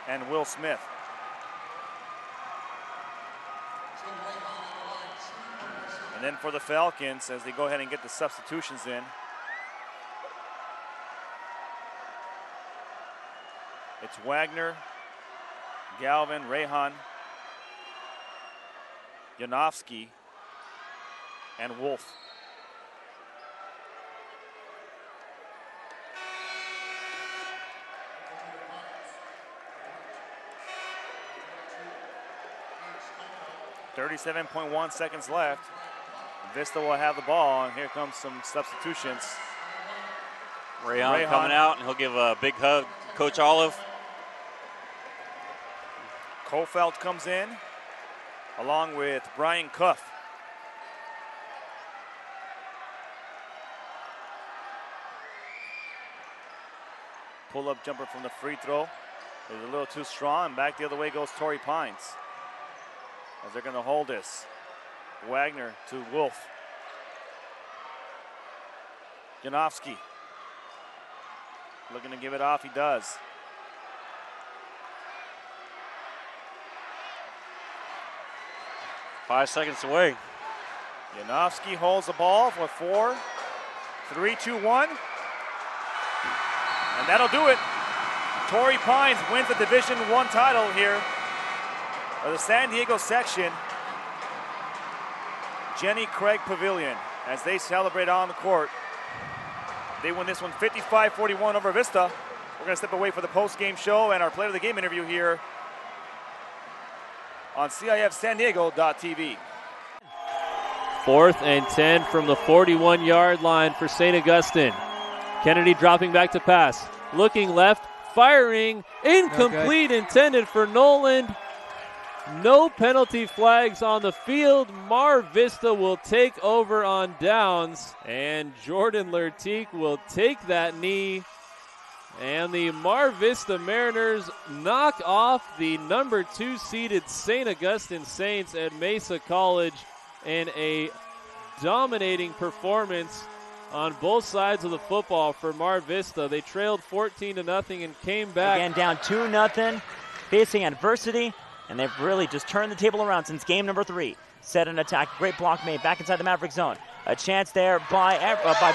S7: and Will Smith. And then for the Falcons, as they go ahead and get the substitutions in, it's Wagner, Galvin, Rayhan, Janowski, and Wolf. 37.1 seconds left. Vista will have the ball, and here comes some substitutions.
S8: Rayhan coming out, and he'll give a big hug, Coach Olive.
S7: Kofeld comes in, along with Brian Cuff. Pull-up jumper from the free throw. It was a little too strong, and back the other way goes Torrey Pines. As they're going to hold this. Wagner to Wolf. Janowski looking to give it off. He does.
S8: Five seconds away.
S7: Janowski holds the ball for 4, 3, 2, 1. And that'll do it. Torrey Pines wins the Division I title here of the San Diego section. Jenny Craig Pavilion as they celebrate on the court. They win this one 55-41 over Vista. We're going to step away for the post-game show and our player of the game interview here on CIF San Diego.tv.
S11: 4th and 10 from the 41-yard line for St. Augustine. Kennedy dropping back to pass. Looking left, firing, incomplete, intended for Noland. No penalty flags on the field. Mar Vista will take over on downs, and Jordan Lertique will take that knee. And the Mar Vista Mariners knock off the number 2 seeded St. Augustine Saints at Mesa College in a dominating performance on both sides of the football for Mar Vista. They trailed 14-0 and came back.
S15: Again, down 2-0, facing adversity, and they've really just turned the table around since game number 3. Set an attack, great block made back inside the Maverick zone. A chance there by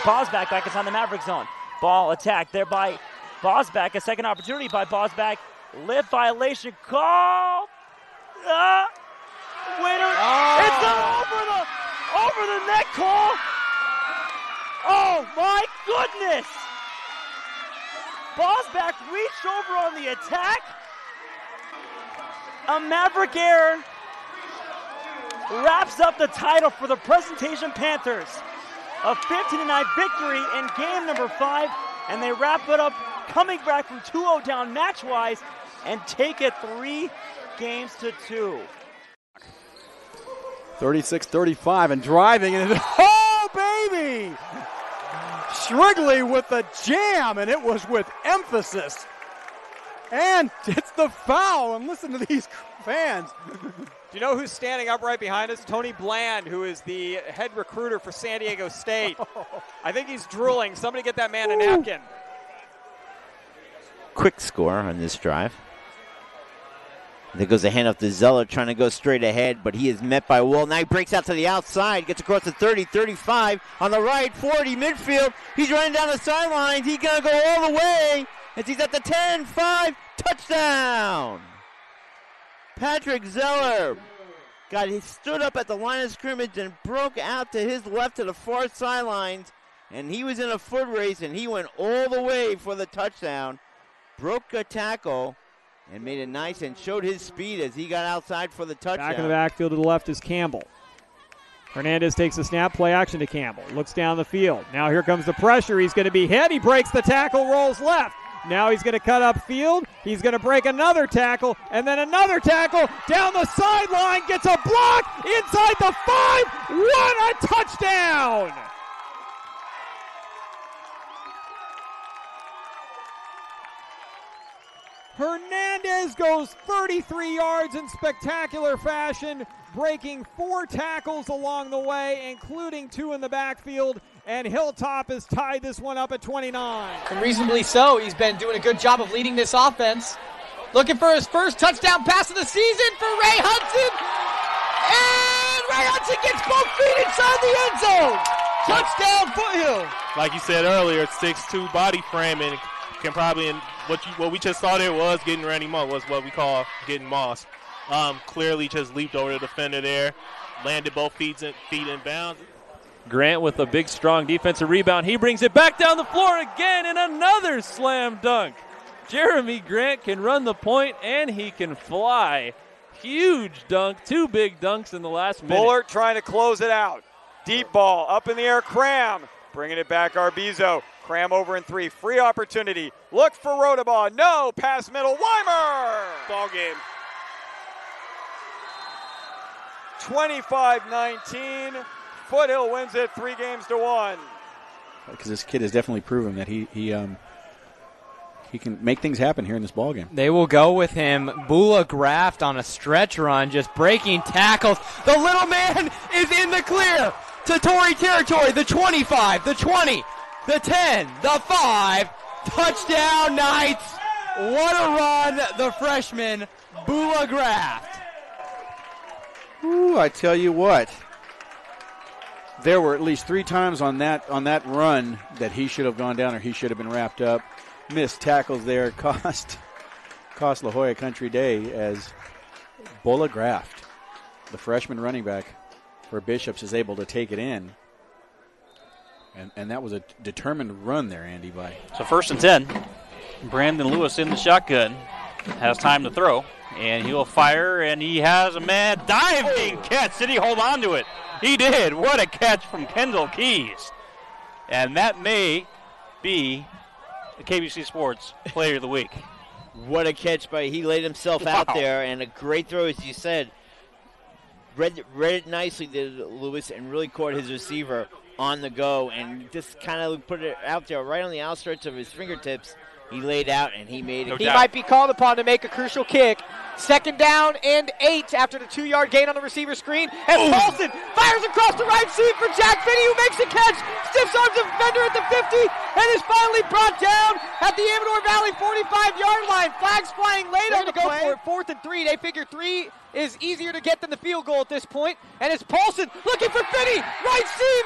S15: Bosback back inside the Maverick zone. Ball attacked there by Bosback, a second opportunity by Bosback. Lift violation call. Winner. It's an over the neck call. Oh my goodness! Bosback reached over on the attack. A Maverick error wraps up the title for the Presentation Panthers. A 15-9 victory in game number 5, and they wrap it up coming back from 2-0 down match-wise and take it 3 games to 2.
S4: 36-35 and driving, and oh baby! Shrigley with the jam, and it was with emphasis. And it's the foul, and listen to these fans.
S10: Do you know who's standing up right behind us? Tony Bland, who is the head recruiter for San Diego State. I think he's drooling. Somebody get that man a napkin.
S14: Quick score on this drive. There goes a handoff to Zeller, trying to go straight ahead, but he is met by Wool. Now he breaks out to the outside, gets across the 30, 35, on the right, 40, midfield. He's running down the sidelines. He's going to go all the way as he's at the 10, 5, touchdown. Patrick Zeller he stood up at the line of scrimmage and broke out to his left to the far sidelines, and he was in a foot race, and he went all the way for the touchdown. Broke a tackle and made it nice and showed his speed as he got outside for the touchdown.
S10: Back in the backfield to the left is Campbell. Hernandez takes the snap, play action to Campbell. Looks down the field. Now here comes the pressure. He's going to be hit. He breaks the tackle, rolls left. Now he's going to cut upfield. He's going to break another tackle, and then another tackle down the sideline. Gets a block inside the 5. What a touchdown! Hernandez goes 33 yards in spectacular fashion, breaking 4 tackles along the way, including 2 in the backfield, and Hilltop has tied this one up at 29.
S12: And reasonably so. He's been doing a good job of leading this offense. Looking for his first touchdown pass of the season for Ray Hudson. And Ray Hudson gets both feet inside the end zone. Touchdown Foothill.
S16: Like you said earlier, it's 6'2" body frame, and can probably, what we just saw there was getting Randy Moss, was what we call getting Moss. Clearly just leaped over the defender there, landed both feet in bounds.
S11: Grant with a big, strong defensive rebound. He brings it back down the floor again, and another slam dunk. Jeremy Grant can run the point, and he can fly. Huge dunk, 2 big dunks in the last minute.
S10: Bullard trying to close it out. Deep ball, up in the air, Cram. Bringing it back, Arbizo. Cram over in 3, free opportunity. Look for Rodabaugh, no, pass middle, Weimer!
S3: Ball game.
S10: 25-19, Foothill wins it 3-1.
S4: Because this kid has definitely proven that he can make things happen here in this ball game.
S12: They will go with him. Bula Graft on a stretch run, just breaking tackles. The little man is in the clear to Torrey territory. The 25, the 20, the 10, the 5. Touchdown Knights. What a run, the freshman, Bula Graft.
S4: Ooh, I tell you what. There were at least 3 times on that run that he should have gone down or he should have been wrapped up. Missed tackles there cost La Jolla Country Day as Bula Graft, the freshman running back for Bishops, is able to take it in. And that was a determined run there, Andy.
S8: So 1st and 10. Brandon Lewis in the shotgun. Has time to throw. And he will fire, and he has a man diving catch. Did he hold on to it? He did. What a catch from Kendall Keys. And that may be the KBC Sports Player of the Week.
S14: What a catch he laid himself out there, and a great throw, as you said. Read it nicely, did Lewis, and really caught his receiver on the go, and just kind of put it out there right on the outstretch of his fingertips. He laid out, and he made it.
S13: He might be called upon to make a crucial kick. 2nd down and 8 after the 2-yard gain on the receiver screen. And Paulson fires across the right seam for Jack Finney, who makes a catch. Stiffs arms the defender at the 50 and is finally brought down at the Amador Valley 45-yard line. Flags flying late on the play. For it. 4th and 3. They figure 3 is easier to get than the field goal at this point. And it's Paulson looking for Finney. Right seam,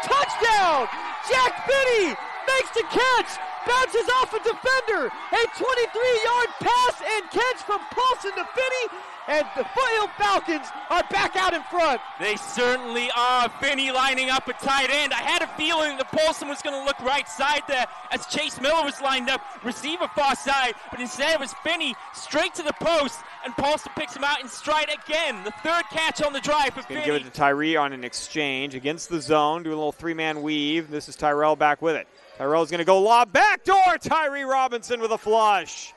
S13: touchdown. Jack Finney makes the catch. Bounces off a defender. A 23-yard pass and catch from Paulson to Finney. And the Foothill Falcons are back out in front.
S17: They certainly are. Finney lining up at tight end. I had a feeling that Paulson was going to look right side there as Chase Miller was lined up, receiver far side. But instead it was Finney straight to the post, and Paulson picks him out in stride again. The 3rd catch on the drive for Finney.
S10: Give it to Tyree on an exchange against the zone. Do a little 3-man weave. This is Tyrell back with it. Tyrell's going to go lob backdoor. Tyree Robinson with a flush.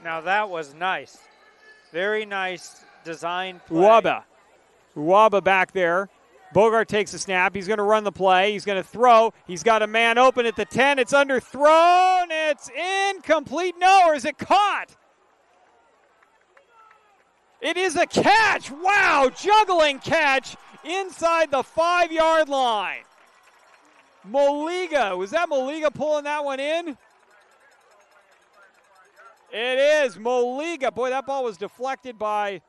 S6: Now that was nice. Very nice design play.
S10: Uwaba back there. Bogart takes a snap. He's going to run the play. He's going to throw. He's got a man open at the 10. It's underthrown. It's incomplete. No, or is it caught? It is a catch. Wow, juggling catch inside the 5-yard line. Moliga, was that Moliga pulling that one in? It is Moliga. Boy, that ball was deflected by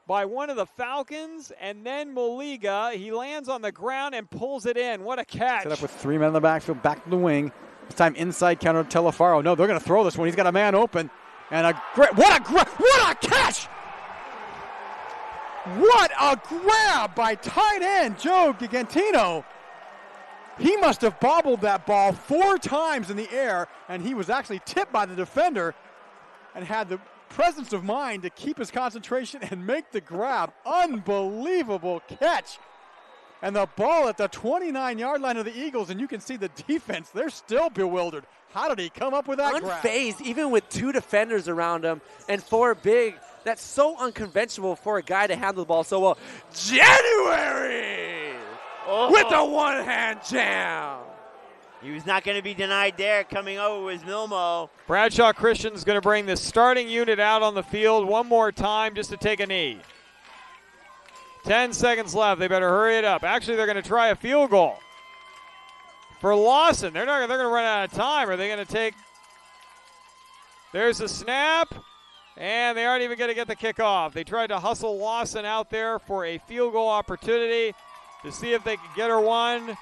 S10: one of the Falcons, and then Moliga, he lands on the ground and pulls it in. What a catch.
S4: Set up with 3 men in the backfield, back to the wing. This time inside counter to Telefaro. No, they're going to throw this one. He's got a man open. And what a catch! What a grab by tight end Joe Gigantino. He must have bobbled that ball 4 times in the air, and he was actually tipped by the defender and had the presence of mind to keep his concentration and make the grab. Unbelievable catch. And the ball at the 29-yard line of the Eagles, and you can see the defense, they're still bewildered. How did he come up with that grab?
S13: Unfazed, even with 2 defenders around him and 4 big. That's so unconventional for a guy to handle the ball so well. January with the one-hand jam.
S14: He was not going to be denied there. Coming over was Milmo.
S10: Bradshaw Christian's going to bring the starting unit out on the field one more time just to take a knee. 10 seconds left. They better hurry it up. Actually, they're going to try a field goal for Lawson. They're going to run out of time. Are they going to take? There's a snap, and they aren't even going to get the kickoff. They tried to hustle Lawson out there for a field goal opportunity to see if they could get her one.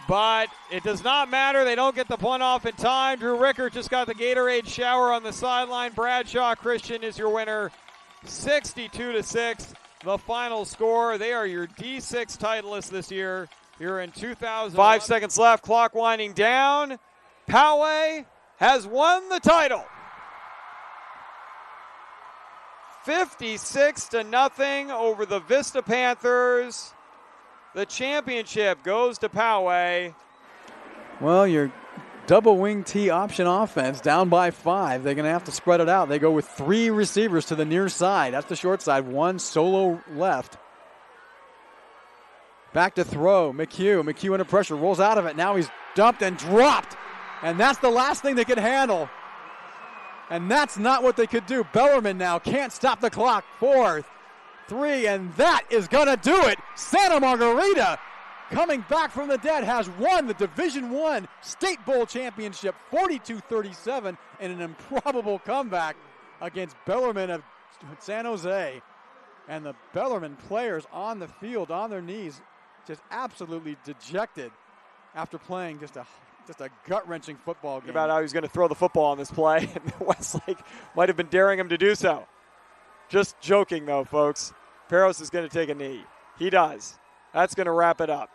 S10: But it does not matter. They don't get the punt off in time. Drew Rickert just got the Gatorade shower on the sideline. Bradshaw Christian is your winner, 62-6. The final score. They are your D6 titleists this year. Here in 2000. 5 seconds left. Clock winding down. Poway has won the title. 56-0 over the Vista Panthers. The championship goes to Poway.
S4: Well, your double wing T option offense down by 5. They're going to have to spread it out. They go with 3 receivers to the near side. That's the short side. 1 solo left. Back to throw. McHugh under pressure. Rolls out of it. Now he's dumped and dropped. And that's the last thing they could handle. And that's not what they could do. Bellarmine now can't stop the clock. 4, 3, and that is going to do it. Santa Margarita, coming back from the dead, has won the Division I State Bowl Championship 42-37 in an improbable comeback against Bellarmine of San Jose. And the Bellarmine players on the field, on their knees, just absolutely dejected after playing just a gut-wrenching football game.
S10: About how he's going to throw the football on this play, and Westlake might have been daring him to do so. Just joking, though, folks. Peros is going to take a knee. He does. That's going to wrap it up.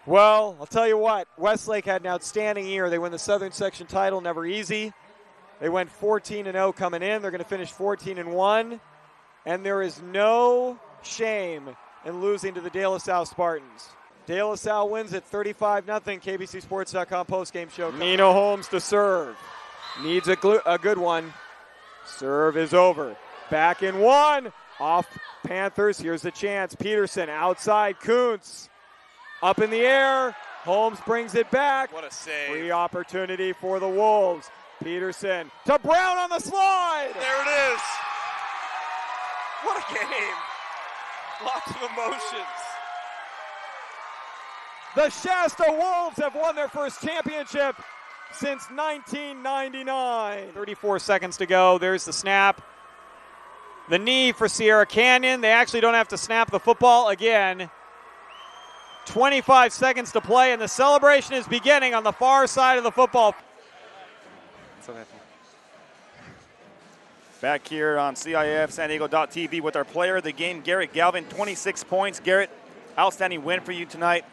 S10: Well, I'll tell you what. Westlake had an outstanding year. They win the Southern Section title, never easy. They went 14-0 coming in. They're going to finish 14-1. And there is no shame in losing to the De La Salle Spartans. De La Salle wins at 35-0. KBCSports.com postgame show. Nino Holmes to serve. Needs a good one. Serve is over. Back in 1. Off Panthers. Here's the chance. Peterson outside. Kuntz. Up in the air. Holmes brings it back.
S7: What a save.
S10: Free opportunity for the Wolves. Peterson to Brown on the slide.
S7: There it is. What a game. Lots of emotions.
S10: The Shasta Wolves have won their first championship since 1999. 34 seconds to go. There's the snap. The knee for Sierra Canyon. They actually don't have to snap the football again. 25 seconds to play, and the celebration is beginning on the far side of the football.
S7: Back here on CIF San Diego.tv with our player of the game, Garrett Galvin, 26 points. Garrett, outstanding win for you tonight.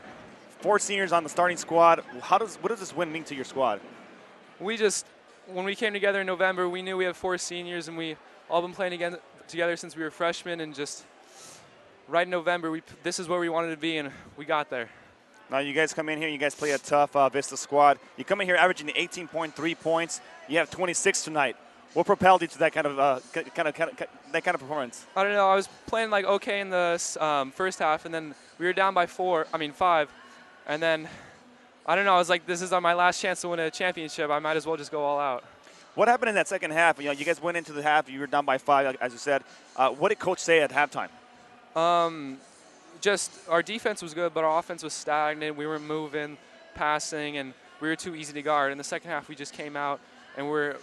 S7: 4 seniors on the starting squad. What does this win mean to your squad?
S18: When we came together in November, we knew we had 4 seniors, and we all been playing together since we were freshmen, and just right in November, this is where we wanted to be, and we got there.
S7: Now you guys come in here, you guys play a tough Vista squad. You come in here averaging 18.3 points. You have 26 tonight. What propelled you to that kind of performance?
S18: I don't know. I was playing like okay in the first half, and then we were down by 5, and then I don't know. I was like, this is my last chance to win a championship. I might as well just go all out.
S7: What happened in that second half? You guys went into the half. You were down by 5, as you said. What did Coach say at halftime?
S18: Just our defense was good, but our offense was stagnant. We weren't moving, passing, and we were too easy to guard. In the second half, we just came out and we're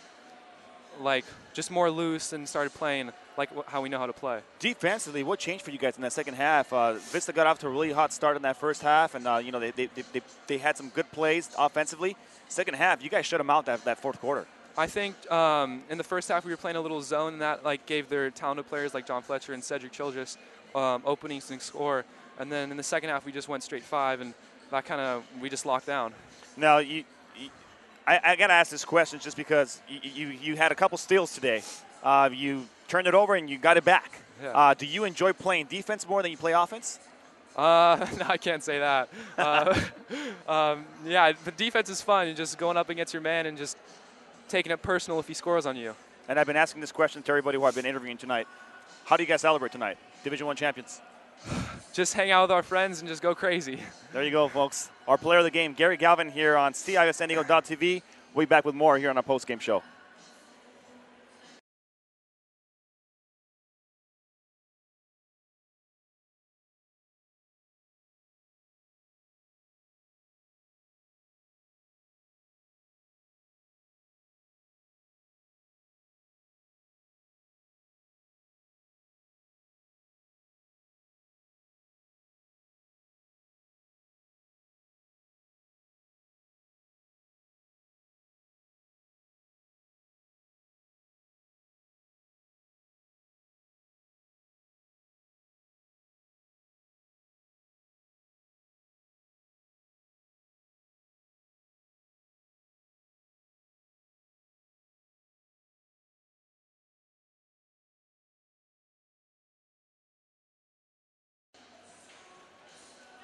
S18: like just more loose and started playing like how we know how to play.
S7: Defensively, what changed for you guys in that second half? Vista got off to a really hot start in that first half, and they had some good plays offensively. Second half, you guys shut them out that fourth quarter.
S18: I think in the first half we were playing a little zone, and that gave their talented players like John Fletcher and Cedric Childress openings to score. And then in the second half we just went straight 5, and that we just locked down.
S7: Now I got to ask this question just because you had a couple steals today. You turned it over and you got it back.
S18: Yeah.
S7: Do you enjoy playing defense more than you play offense?
S18: No, I can't say that. Yeah, the defense is fun. You're just going up against your man and just taking it personal if he scores on you.
S7: And I've been asking this question to everybody who I've been interviewing tonight. How do you guys celebrate tonight? Division I champions.
S18: Just hang out with our friends and just go crazy.
S7: There you go, folks. Our player of the game, Gary Galvin, here on CIF San Diego.tv. We'll be back with more here on our post-game show.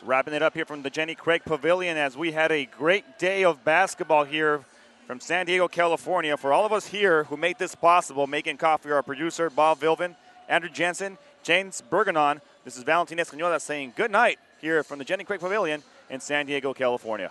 S7: Wrapping it up here from the Jenny Craig Pavilion as we had a great day of basketball here from San Diego, California. For all of us here who made this possible, making coffee, our producer, Bob Vilvin, Andrew Jensen, James Bergenon, this is Valentin Escañola saying good night here from the Jenny Craig Pavilion in San Diego, California.